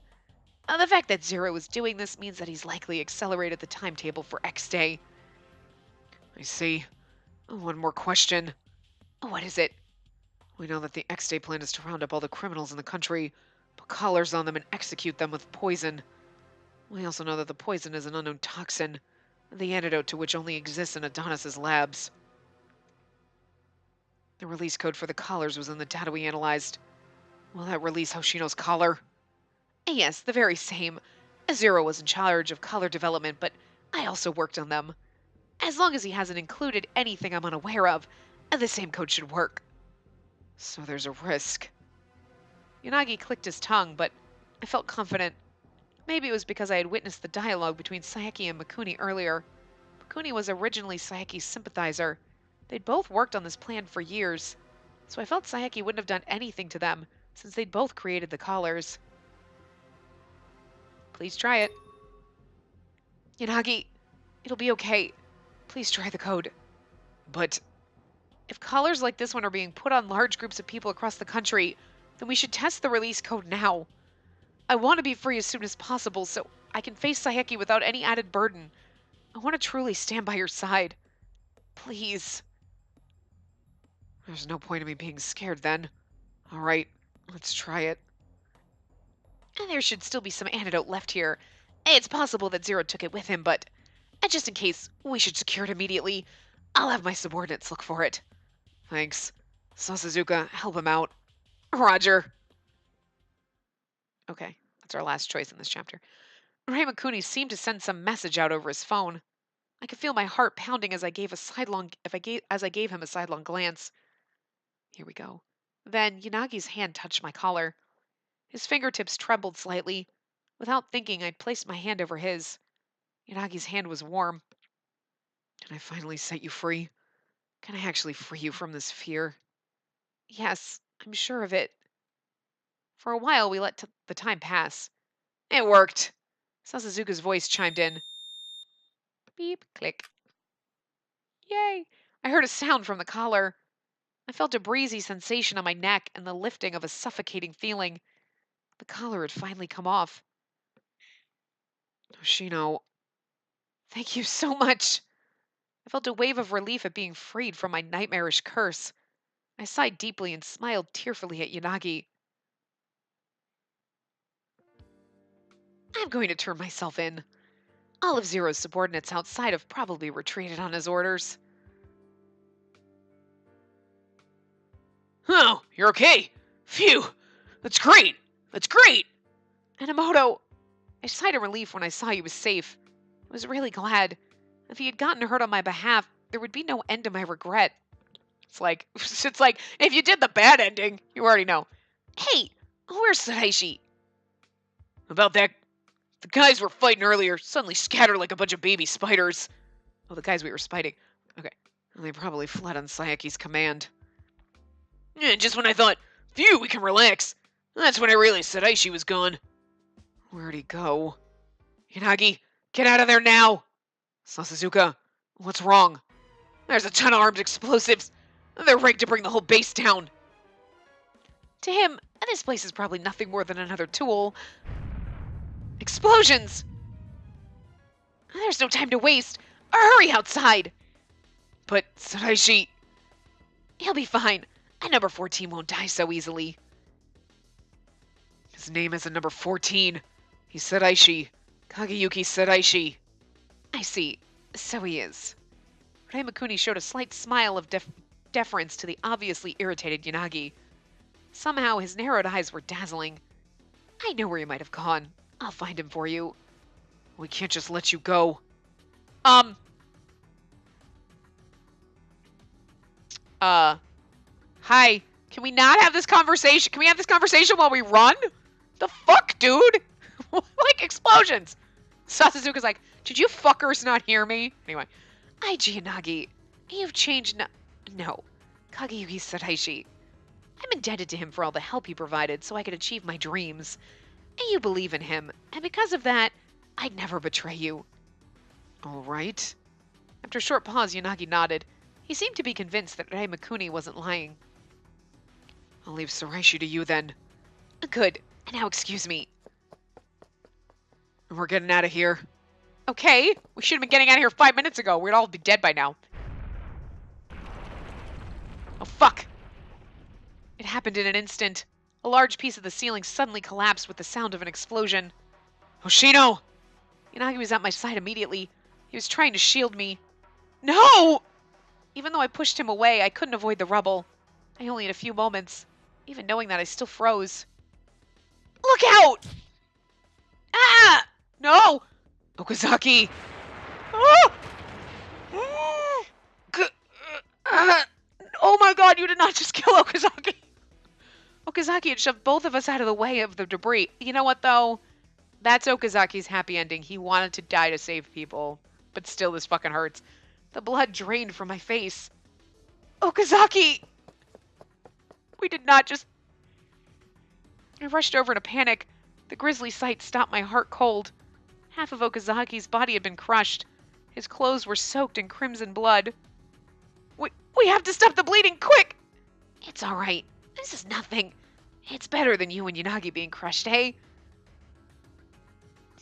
The fact that Zero is doing this means that he's likely accelerated the timetable for X Day. I see. One more question. What is it? We know that the X Day plan is to round up all the criminals in the country, put collars on them, and execute them with poison. We also know that the poison is an unknown toxin, the antidote to which only exists in Adonis's labs. The release code for the collars was in the data we analyzed. Will that release Hoshino's collar? Yes, the very same. Zero was in charge of collar development, but I also worked on them. As long as he hasn't included anything I'm unaware of, the same code should work. So there's a risk. Yanagi clicked his tongue, but I felt confident. Maybe it was because I had witnessed the dialogue between Sayaki and Mikuni earlier. Mikuni was originally Sayaki's sympathizer. They'd both worked on this plan for years, so I felt Sayaki wouldn't have done anything to them, since they'd both created the collars. Please try it. Yanagi, it'll be okay. Please try the code. But if collars like this one are being put on large groups of people across the country, then we should test the release code now. I want to be free as soon as possible so I can face Sayaki without any added burden. I want to truly stand by your side. Please. There's no point in me being scared then. All right, let's try it. And there should still be some antidote left here. It's possible that Zero took it with him, but just in case, we should secure it immediately. I'll have my subordinates look for it. Thanks. Sasuzuka, help him out. Roger. Okay, that's our last choice in this chapter. Ramakuni seemed to send some message out over his phone. I could feel my heart pounding as I gave him a sidelong glance. Here we go. Then Yanagi's hand touched my collar. His fingertips trembled slightly. Without thinking, I placed my hand over his. Yanagi's hand was warm. Can I finally set you free? Can I actually free you from this fear? Yes, I'm sure of it. For a while, we let the time pass. It worked. Sasuzuka's voice chimed in. Beep, click. Yay! I heard a sound from the collar. I felt a breezy sensation on my neck and the lifting of a suffocating feeling. The collar had finally come off. Hoshino, thank you so much. I felt a wave of relief at being freed from my nightmarish curse. I sighed deeply and smiled tearfully at Yanagi. I'm going to turn myself in. All of Zero's subordinates outside have probably retreated on his orders. Oh, you're okay. Phew. That's great. That's great. Enomoto, I sighed in relief when I saw he was safe. I was really glad. If he had gotten hurt on my behalf, there would be no end to my regret. It's like if you did the bad ending, you already know. Hey, where's Saishi? About that, the guys we're fighting earlier suddenly scattered like a bunch of baby spiders. Oh, the guys we were fighting. Okay. Well, they probably fled on Sayaki's command. Yeah, just when I thought, phew, we can relax. That's when I realized Saishi was gone. Where'd he go? Yanagi, get out of there now! Sasuzuka, what's wrong? There's a ton of armed explosives. They're rigged to bring the whole base down. To him, this place is probably nothing more than another tool. Explosions! There's no time to waste. Hurry outside! But Saishi... He'll be fine. A number 14 won't die so easily. His name is a number 14. He's Saishi. Kageyuki Saishi. I see. So he is. Ramakuni showed a slight smile of deference to the obviously irritated Yanagi. Somehow his narrowed eyes were dazzling. I know where he might have gone. I'll find him for you. We can't just let you go. Um, hi. Can we not have this conversation? Can we have this conversation while we run? The fuck, dude? Like, explosions. Sasuzuka's like, did you fuckers not hear me? Anyway. Ai Jiyanagi, you've changed no. Kageyuki Saraishi. I'm indebted to him for all the help he provided so I could achieve my dreams. And you believe in him, and because of that, I'd never betray you. All right. After a short pause, Yanagi nodded. He seemed to be convinced that Rei Mikuni wasn't lying. I'll leave Saraishi to you then. Good. Now excuse me. We're getting out of here. Okay. We should have been getting out of here 5 minutes ago. We'd all be dead by now. Oh, fuck. It happened in an instant. A large piece of the ceiling suddenly collapsed with the sound of an explosion. Hoshino! Yanagi was at my side immediately. He was trying to shield me. No! Even though I pushed him away, I couldn't avoid the rubble. I only had a few moments. Even knowing that, I still froze. Look out! Ah! No! Okazaki! Oh! Oh my god, you did not just kill Okazaki! Okazaki had shoved both of us out of the way of the debris. You know what, though? That's Okazaki's happy ending. He wanted to die to save people. But still, this fucking hurts. The blood drained from my face. Okazaki! We did not just... I rushed over in a panic. The grisly sight stopped my heart cold. Half of Okazaki's body had been crushed. His clothes were soaked in crimson blood. We have to stop the bleeding, quick! It's all right. This is nothing. It's better than you and Yanagi being crushed, hey?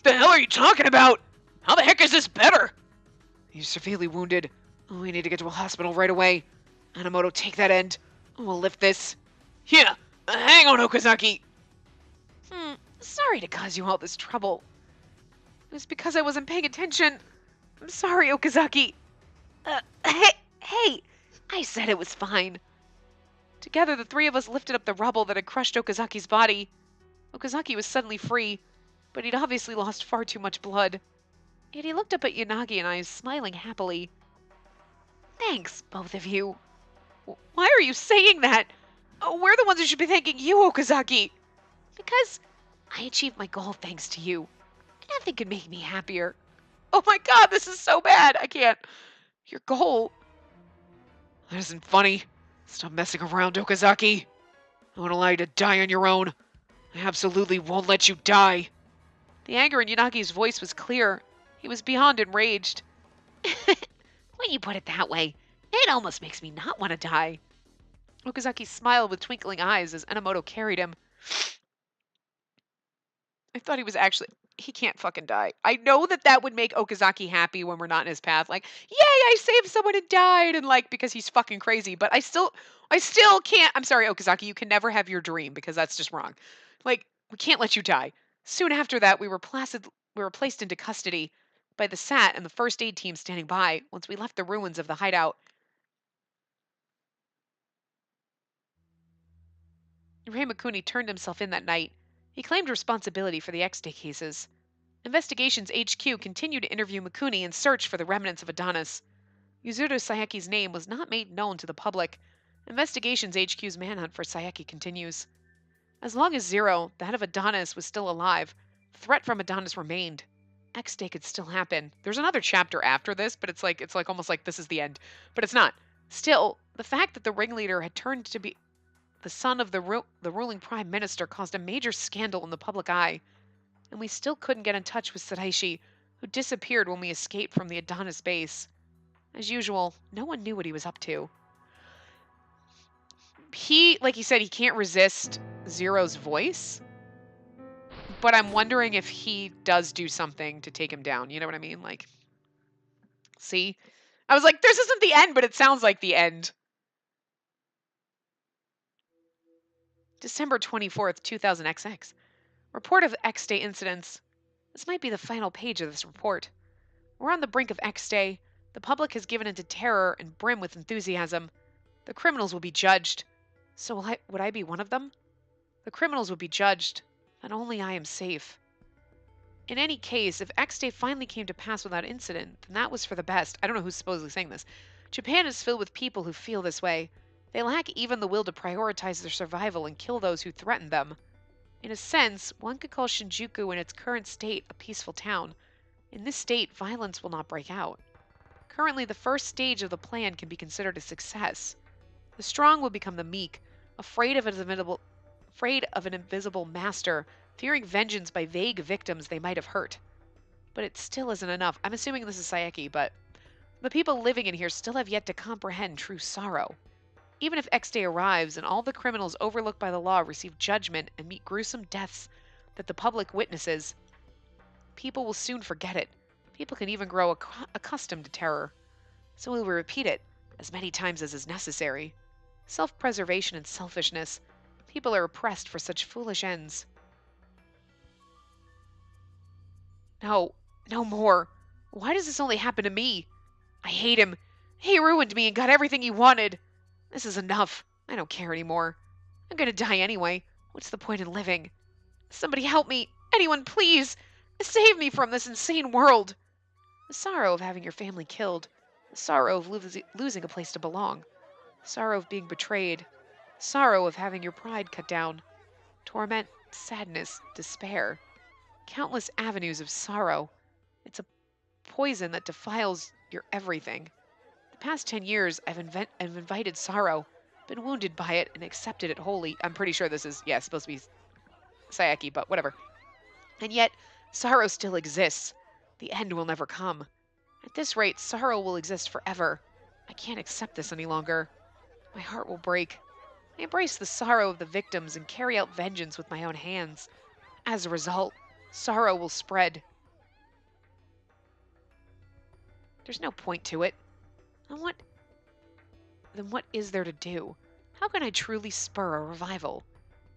The hell are you talking about? How the heck is this better? He's severely wounded. Oh, we need to get to a hospital right away. Anamoto, take that end. We'll lift this. Yeah, hang on, Okazaki. Sorry to cause you all this trouble. It was because I wasn't paying attention. I'm sorry, Okazaki. Hey, I said it was fine. Together, the three of us lifted up the rubble that had crushed Okazaki's body. Okazaki was suddenly free, but he'd obviously lost far too much blood. Yet he looked up at Yanagi and I, smiling happily. Thanks, both of you. Why are you saying that? Oh, we're the ones who should be thanking you, Okazaki. Because I achieved my goal thanks to you. Nothing could make me happier. Oh my god, this is so bad. I can't. Your goal. That isn't funny. Stop messing around, Okazaki. I won't allow you to die on your own. I absolutely won't let you die. The anger in Yanagi's voice was clear. He was beyond enraged. When you put it that way, it almost makes me not want to die. Okazaki smiled with twinkling eyes as Enomoto carried him. I thought he was actually... He can't fucking die. I know that that would make Okazaki happy when we're not in his path. Like, yay, I saved someone and died, and like, because he's fucking crazy. But I still can't... I'm sorry, Okazaki, you can never have your dream, because that's just wrong. Like, we can't let you die. Soon after that, we were placed into custody by the SAT and the first aid team standing by once we left the ruins of the hideout. Rei Mikuni turned himself in that night. He claimed responsibility for the X-Day cases. Investigations HQ continued to interview Mikuni and search for the remnants of Adonis. Yuzuru Saeki's name was not made known to the public. Investigations HQ's manhunt for Saeki continues. As long as Zero, the head of Adonis, was still alive, the threat from Adonis remained. X-Day could still happen. There's another chapter after this, but it's like almost like this is the end. But it's not. Still, the fact that the ringleader had turned to be the son of the ruling prime minister caused a major scandal in the public eye, and we still couldn't get in touch with Saraishi, who disappeared when we escaped from the Adonis base. As usual, no one knew what he was up to. Like he said, he can't resist Zero's voice, but I'm wondering if he does do something to take him down. You know what I mean? Like, see? I was like, this isn't the end, but it sounds like the end. December 24th, 2000XX. Report of X-Day incidents. This might be the final page of this report. We're on the brink of X-Day. The public has given into terror and brim with enthusiasm. The criminals will be judged. So would I be one of them? The criminals will be judged, and only I am safe. In any case, if X Day finally came to pass without incident, then that was for the best. I don't know who's supposedly saying this. Japan is filled with people who feel this way. They lack even the will to prioritize their survival and kill those who threaten them. In a sense, one could call Shinjuku in its current state a peaceful town. In this state, violence will not break out. Currently, the first stage of the plan can be considered a success. The strong will become the meek, afraid of an invisible master, fearing vengeance by vague victims they might have hurt. But it still isn't enough. I'm assuming this is Sayeki, but the people living in here still have yet to comprehend true sorrow. Even if X Day arrives and all the criminals overlooked by the law receive judgment and meet gruesome deaths that the public witnesses, people will soon forget it. People can even grow accustomed to terror. So we will repeat it as many times as is necessary. Self-preservation and selfishness. People are oppressed for such foolish ends. No, no more. Why does this only happen to me? I hate him. He ruined me and got everything he wanted. This is enough. I don't care anymore. I'm gonna die anyway. What's the point in living? Somebody help me. Anyone, please. Save me from this insane world. The sorrow of having your family killed. The sorrow of losing a place to belong. The sorrow of being betrayed. The sorrow of having your pride cut down. Torment, sadness, despair. Countless avenues of sorrow. It's a poison that defiles your everything. The past 10 years, I've invited sorrow, been wounded by it, and accepted it wholly. I'm pretty sure this is, supposed to be Sayeki, but whatever. And yet, sorrow still exists. The end will never come. At this rate, sorrow will exist forever. I can't accept this any longer. My heart will break. I embrace the sorrow of the victims and carry out vengeance with my own hands. As a result, sorrow will spread. There's no point to it. Then what is there to do? How can I truly spur a revival?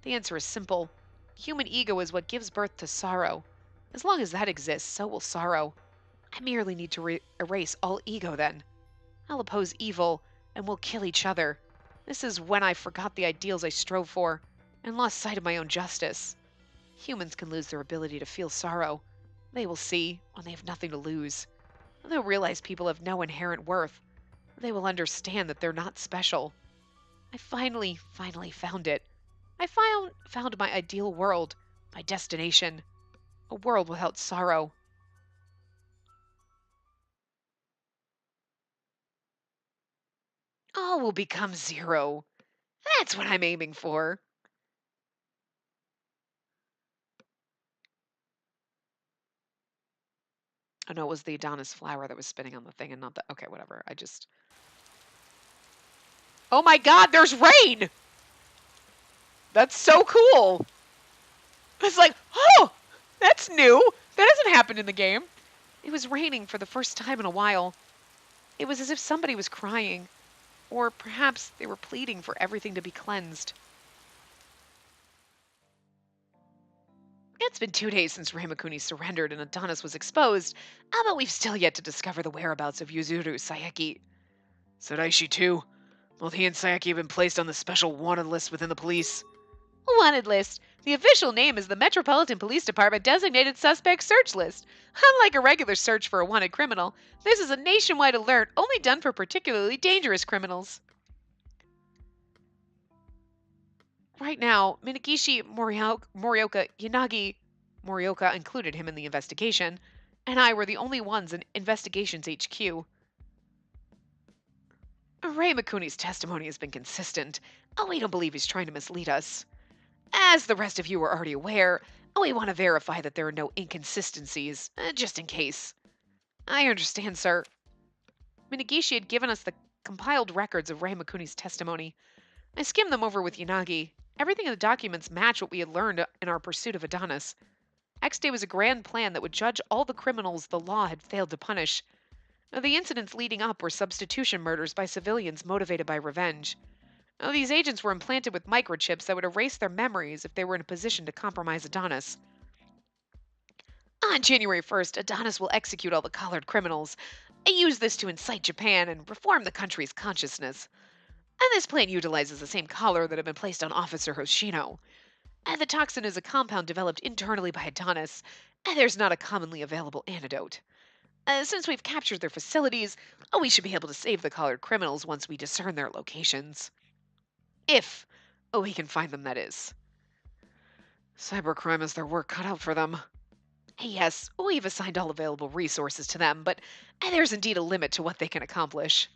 The answer is simple. Human ego is what gives birth to sorrow. As long as that exists, so will sorrow. I merely need to erase all ego then. I'll oppose evil, and we'll kill each other. This is when I forgot the ideals I strove for, and lost sight of my own justice. Humans can lose their ability to feel sorrow. They will see, when they have nothing to lose. They'll realize people have no inherent worth. They will understand that they're not special. I finally found it. I found my ideal world, my destination. A world without sorrow. All will become zero. That's what I'm aiming for. Oh no, it was the Adonis flower that was spinning on the thing and not the... Okay, whatever. Oh my god, there's rain! That's so cool! It's like, oh! That's new! That hasn't happened in the game. It was raining for the first time in a while. It was as if somebody was crying. Or perhaps they were pleading for everything to be cleansed. It's been 2 days since Ramakuni surrendered and Adonis was exposed, but we've still yet to discover the whereabouts of Yuzuru Sayeki. Sadaishi too. Both he and Sayeki have been placed on the special wanted list within the police. Wanted list. The official name is the Metropolitan Police Department Designated Suspect Search List. Unlike a regular search for a wanted criminal, this is a nationwide alert only done for particularly dangerous criminals. Right now, Minagishi Morioka Yanagi, Morioka included him in the investigation, and I were the only ones in Investigations HQ. Ray Mikuni's testimony has been consistent. We don't believe he's trying to mislead us. As the rest of you are already aware, we want to verify that there are no inconsistencies, just in case. I understand, sir. Minagishi had given us the compiled records of Ray Mikuni's testimony. I skimmed them over with Yanagi. Everything in the documents matched what we had learned in our pursuit of Adonis. X-Day was a grand plan that would judge all the criminals the law had failed to punish. The incidents leading up were substitution murders by civilians motivated by revenge. These agents were implanted with microchips that would erase their memories if they were in a position to compromise Adonis. On January 1st, Adonis will execute all the collared criminals. I use this to incite Japan and reform the country's consciousness. And this plan utilizes the same collar that had been placed on Officer Hoshino. The toxin is a compound developed internally by Adonis, and there's not a commonly available antidote. Since we've captured their facilities, we should be able to save the collared criminals once we discern their locations. If we can find them, that is. Cybercrime has their work cut out for them. Yes, we've assigned all available resources to them, but there's indeed a limit to what they can accomplish.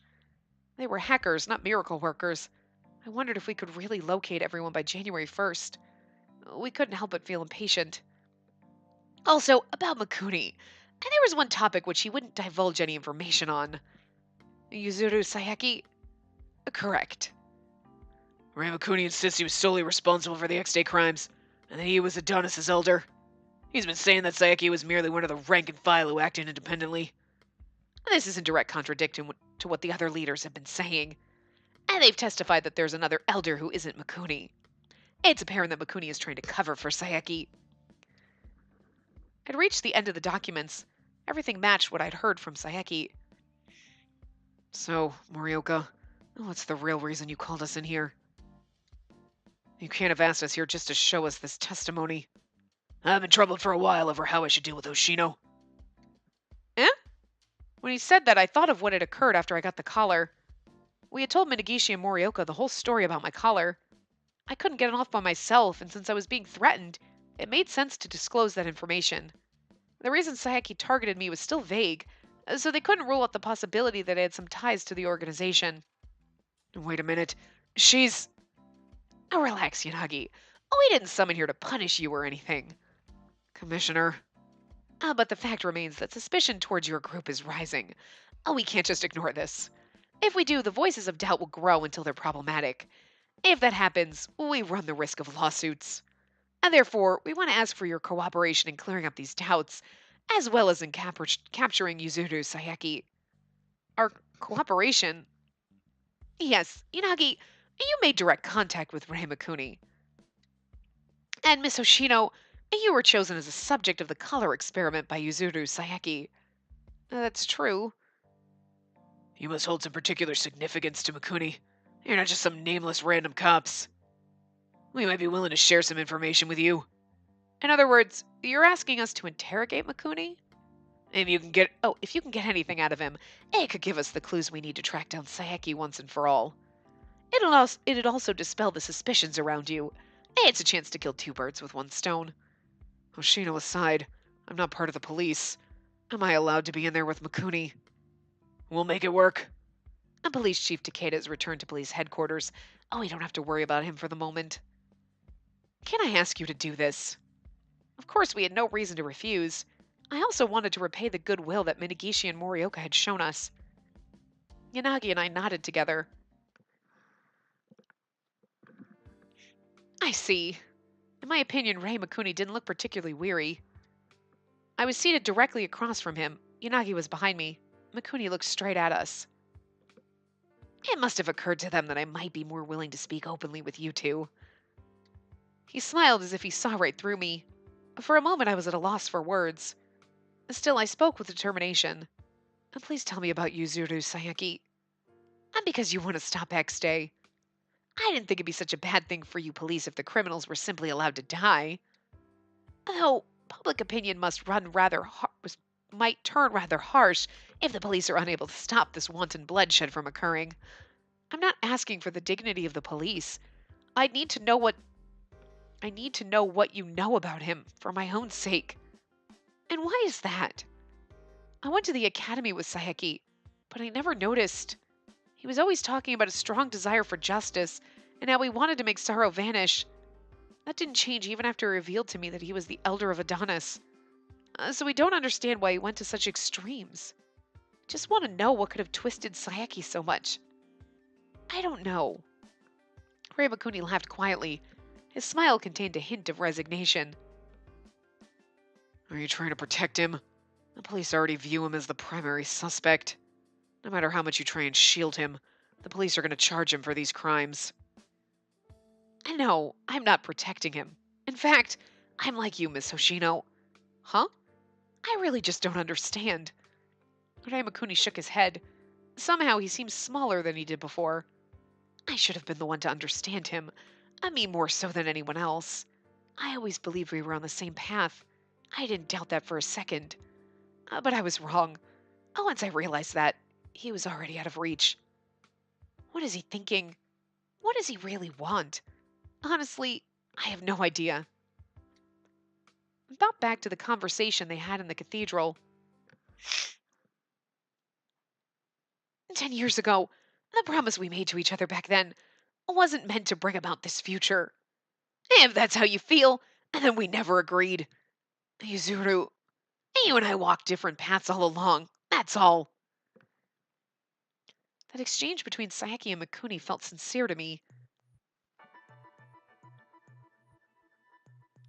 They were hackers, not miracle workers. I wondered if we could really locate everyone by January 1st. We couldn't help but feel impatient. Also, about Makuni, there was one topic which he wouldn't divulge any information on. Yuzuru Sayeki? Correct. Ray Makuni insists he was solely responsible for the X-Day crimes, and that he was Adonis's elder. He's been saying that Sayeki was merely one of the rank and file who acted independently. This is in direct contradiction to what the other leaders have been saying. And they've testified that there's another elder who isn't Makuni. It's apparent that Makuni is trying to cover for Sayeki. I'd reached the end of the documents. Everything matched what I'd heard from Sayeki. So, Morioka, what's the real reason you called us in here? You can't have asked us here just to show us this testimony. I've been troubled for a while over how I should deal with Oshino. Eh? When he said that, I thought of what had occurred after I got the collar. We had told Minagishi and Morioka the whole story about my collar. I couldn't get it off by myself, and since I was being threatened, it made sense to disclose that information. The reason Sayeki targeted me was still vague, so they couldn't rule out the possibility that I had some ties to the organization. Wait a minute. She's... Oh, relax, Yanagi. We didn't summon here to punish you or anything. Commissioner. But the fact remains that suspicion towards your group is rising. We can't just ignore this. If we do, the voices of doubt will grow until they're problematic. If that happens, we run the risk of lawsuits. And therefore, we want to ask for your cooperation in clearing up these doubts, as well as in capturing Yuzuru Sayeki. Our cooperation? Yes, Yanagi, you made direct contact with Rei Mikuni. And Miss Hoshino, you were chosen as a subject of the color experiment by Yuzuru Sayeki. That's true. You must hold some particular significance to Mikuni. You're not just some nameless random cops. We might be willing to share some information with you. In other words, you're asking us to interrogate Mikuni? If you can get anything out of him, it could give us the clues we need to track down Sayeki once and for all. It'd also dispel the suspicions around you. It's a chance to kill two birds with one stone. Hoshino aside, I'm not part of the police. Am I allowed to be in there with Mikuni? We'll make it work. And Police Chief Takeda has returned to police headquarters. We don't have to worry about him for the moment. Can I ask you to do this? Of course, we had no reason to refuse. I also wanted to repay the goodwill that Minagishi and Morioka had shown us. Yanagi and I nodded together. I see. In my opinion, Rei Mikuni didn't look particularly weary. I was seated directly across from him. Yanagi was behind me. Mikuni looked straight at us. It must have occurred to them that I might be more willing to speak openly with you two. He smiled as if he saw right through me. For a moment I was at a loss for words. Still, I spoke with determination. Please tell me about Yuzuru Sayeki. Because you want to stop X-Day. I didn't think it'd be such a bad thing for you police if the criminals were simply allowed to die. Though public opinion might turn rather harsh if the police are unable to stop this wanton bloodshed from occurring. I'm not asking for the dignity of the police. I need to know what you know about him for my own sake. And why is that? I went to the academy with Sayeki, but I never noticed. He was always talking about a strong desire for justice and how he wanted to make sorrow vanish. That didn't change even after he revealed to me that he was the elder of Adonis. So we don't understand why he went to such extremes. Just want to know what could have twisted Sayeki so much. I don't know. Rei Mikuni laughed quietly. His smile contained a hint of resignation. Are you trying to protect him? The police already view him as the primary suspect. No matter how much you try and shield him, the police are going to charge him for these crimes. No, I'm not protecting him. In fact, I'm like you, Miss Hoshino. Huh? I really just don't understand. Rei Mikuni shook his head. Somehow he seemed smaller than he did before. I should have been the one to understand him. Me more so than anyone else. I always believed we were on the same path. I didn't doubt that for a second. But I was wrong. Once I realized that, he was already out of reach. What is he thinking? What does he really want? Honestly, I have no idea. I thought back to the conversation they had in the cathedral. 10 years ago, the promise we made to each other back then wasn't meant to bring about this future. If that's how you feel, then we never agreed. Yuzuru, you and I walked different paths all along. That's all. That exchange between Sayaki and Mikuni felt sincere to me.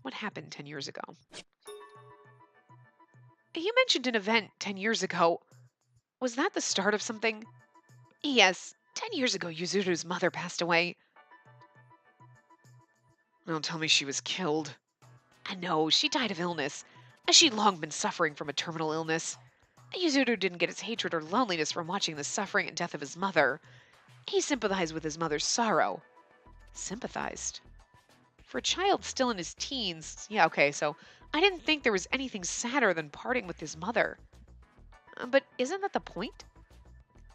What happened 10 years ago? You mentioned an event 10 years ago. Was that the start of something? Yes, 10 years ago, Yuzuru's mother passed away. Don't tell me she was killed. No, she died of illness. She'd long been suffering from a terminal illness. Yuzuru didn't get his hatred or loneliness from watching the suffering and death of his mother. He sympathized with his mother's sorrow. Sympathized? For a child still in his teens, yeah, okay, so I didn't think there was anything sadder than parting with his mother. But isn't that the point?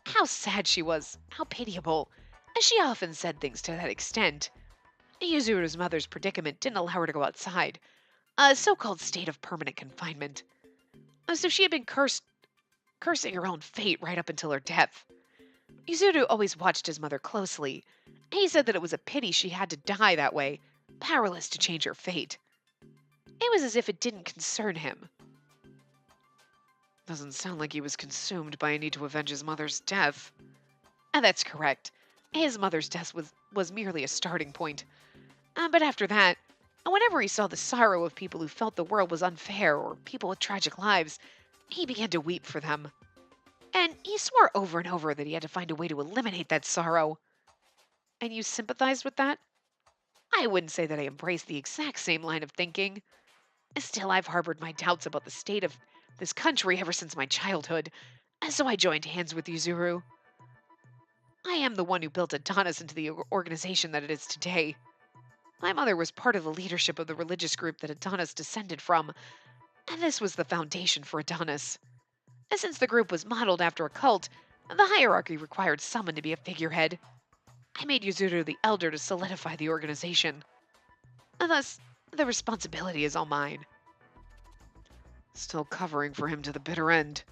How sad she was, how pitiable. She often said things to that extent. Yuzuru's mother's predicament didn't allow her to go outside, a so-called state of permanent confinement. So she had been cursing her own fate right up until her death. Yuzuru always watched his mother closely. He said that it was a pity she had to die that way, powerless to change her fate. It was as if it didn't concern him. Doesn't sound like he was consumed by a need to avenge his mother's death. And that's correct. His mother's death was merely a starting point. But after that, whenever he saw the sorrow of people who felt the world was unfair or people with tragic lives, he began to weep for them. And he swore over and over that he had to find a way to eliminate that sorrow. And you sympathized with that? I wouldn't say that I embraced the exact same line of thinking. Still, I've harbored my doubts about the state of this country ever since my childhood, so I joined hands with Yuzuru. I am the one who built Adonis into the organization that it is today. My mother was part of the leadership of the religious group that Adonis descended from, and this was the foundation for Adonis. Since the group was modeled after a cult, the hierarchy required someone to be a figurehead. I made Yuzuru the elder to solidify the organization. Thus, the responsibility is all mine. Still covering for him to the bitter end.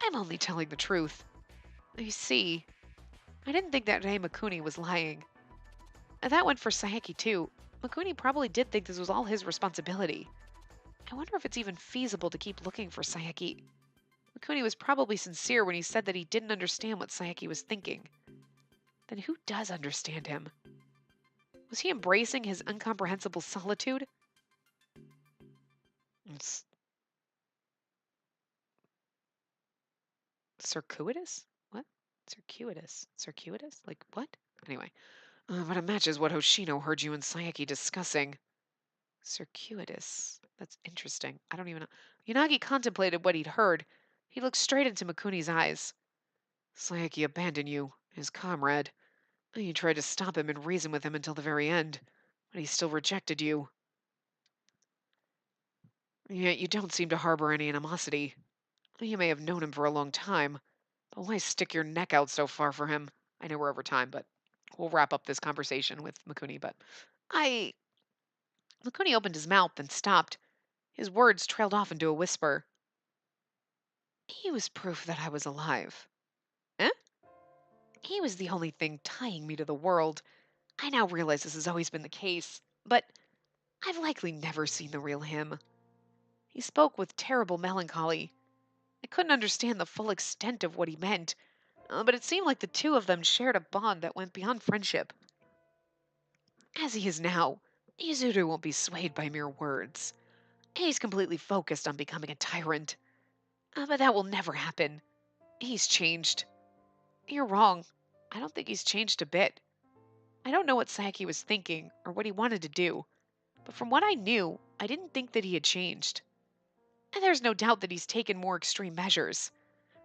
I'm only telling the truth. You see, I didn't think that Rei Mikuni was lying. That went for Sayaki too. Mikuni probably did think this was all his responsibility. I wonder if it's even feasible to keep looking for Sayaki. Mikuni was probably sincere when he said that he didn't understand what Sayaki was thinking. Then who does understand him? Was he embracing his incomprehensible solitude? It's circuitous? What? Circuitous? Circuitous? Like what? Anyway. But it matches what Hoshino heard you and Sayaki discussing. Circuitous. That's interesting. I don't even know. Yanagi contemplated what he'd heard. He looked straight into Mikuni's eyes. Sayaki abandoned you, his comrade. You tried to stop him and reason with him until the very end, but he still rejected you. Yet you don't seem to harbor any animosity. You may have known him for a long time, but why stick your neck out so far for him? I know we're over time, but we'll wrap up this conversation with Mikuni, but I... Mikuni opened his mouth, then stopped. His words trailed off into a whisper. He was proof that I was alive. Eh? He was the only thing tying me to the world. I now realize this has always been the case, but I've likely never seen the real him. He spoke with terrible melancholy. I couldn't understand the full extent of what he meant, but it seemed like the two of them shared a bond that went beyond friendship. As he is now, Yuzuru won't be swayed by mere words. He's completely focused on becoming a tyrant. But that will never happen. He's changed. You're wrong. I don't think he's changed a bit. I don't know what Sayaki was thinking or what he wanted to do, but from what I knew, I didn't think that he had changed. And there's no doubt that he's taken more extreme measures.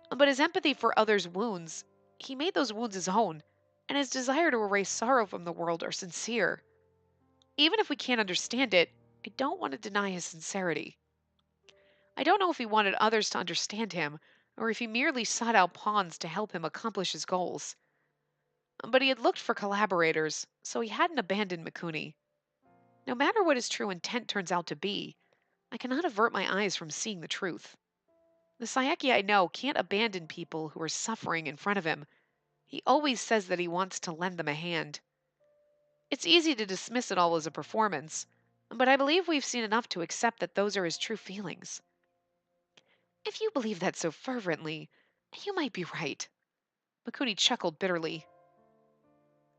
But his empathy for others' wounds, he made those wounds his own, and his desire to erase sorrow from the world are sincere. Even if we can't understand it, I don't want to deny his sincerity. I don't know if he wanted others to understand him, or if he merely sought out pawns to help him accomplish his goals. But he had looked for collaborators, so he hadn't abandoned Mikuni. No matter what his true intent turns out to be, I cannot avert my eyes from seeing the truth. The Sayeki I know can't abandon people who are suffering in front of him. He always says that he wants to lend them a hand. It's easy to dismiss it all as a performance, but I believe we've seen enough to accept that those are his true feelings. If you believe that so fervently, you might be right. Mikuni chuckled bitterly.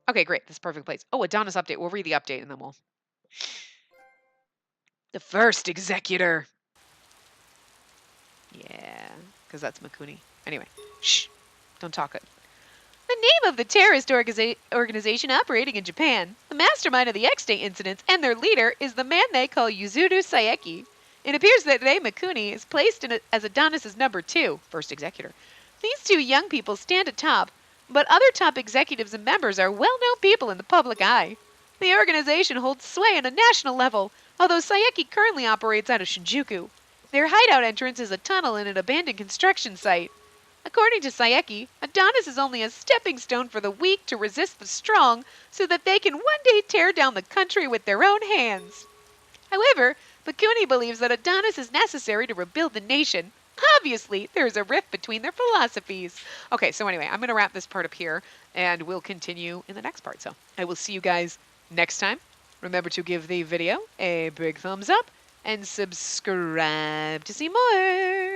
Okay, great. This is a perfect place. Oh, Adonis update. We'll read the update and then we'll. The first executor. Yeah, because that's Mikuni. Anyway, shh. Don't talk it. The name of the terrorist organization operating in Japan, the mastermind of the X-Day incidents, and their leader is the man they call Yuzuru Sayeki. It appears that Rei Mikuni is placed as Adonis's number 2, first executor. These two young people stand atop, but other top executives and members are well-known people in the public eye. The organization holds sway on a national level, although Sayeki currently operates out of Shinjuku. Their hideout entrance is a tunnel in an abandoned construction site. According to Sayeki, Adonis is only a stepping stone for the weak to resist the strong so that they can one day tear down the country with their own hands. However, Mikuni believes that Adonis is necessary to rebuild the nation. Obviously, there is a rift between their philosophies. Okay, so anyway, I'm going to wrap this part up here, and we'll continue in the next part. So I will see you guys next time. Remember to give the video a big thumbs up and subscribe to see more.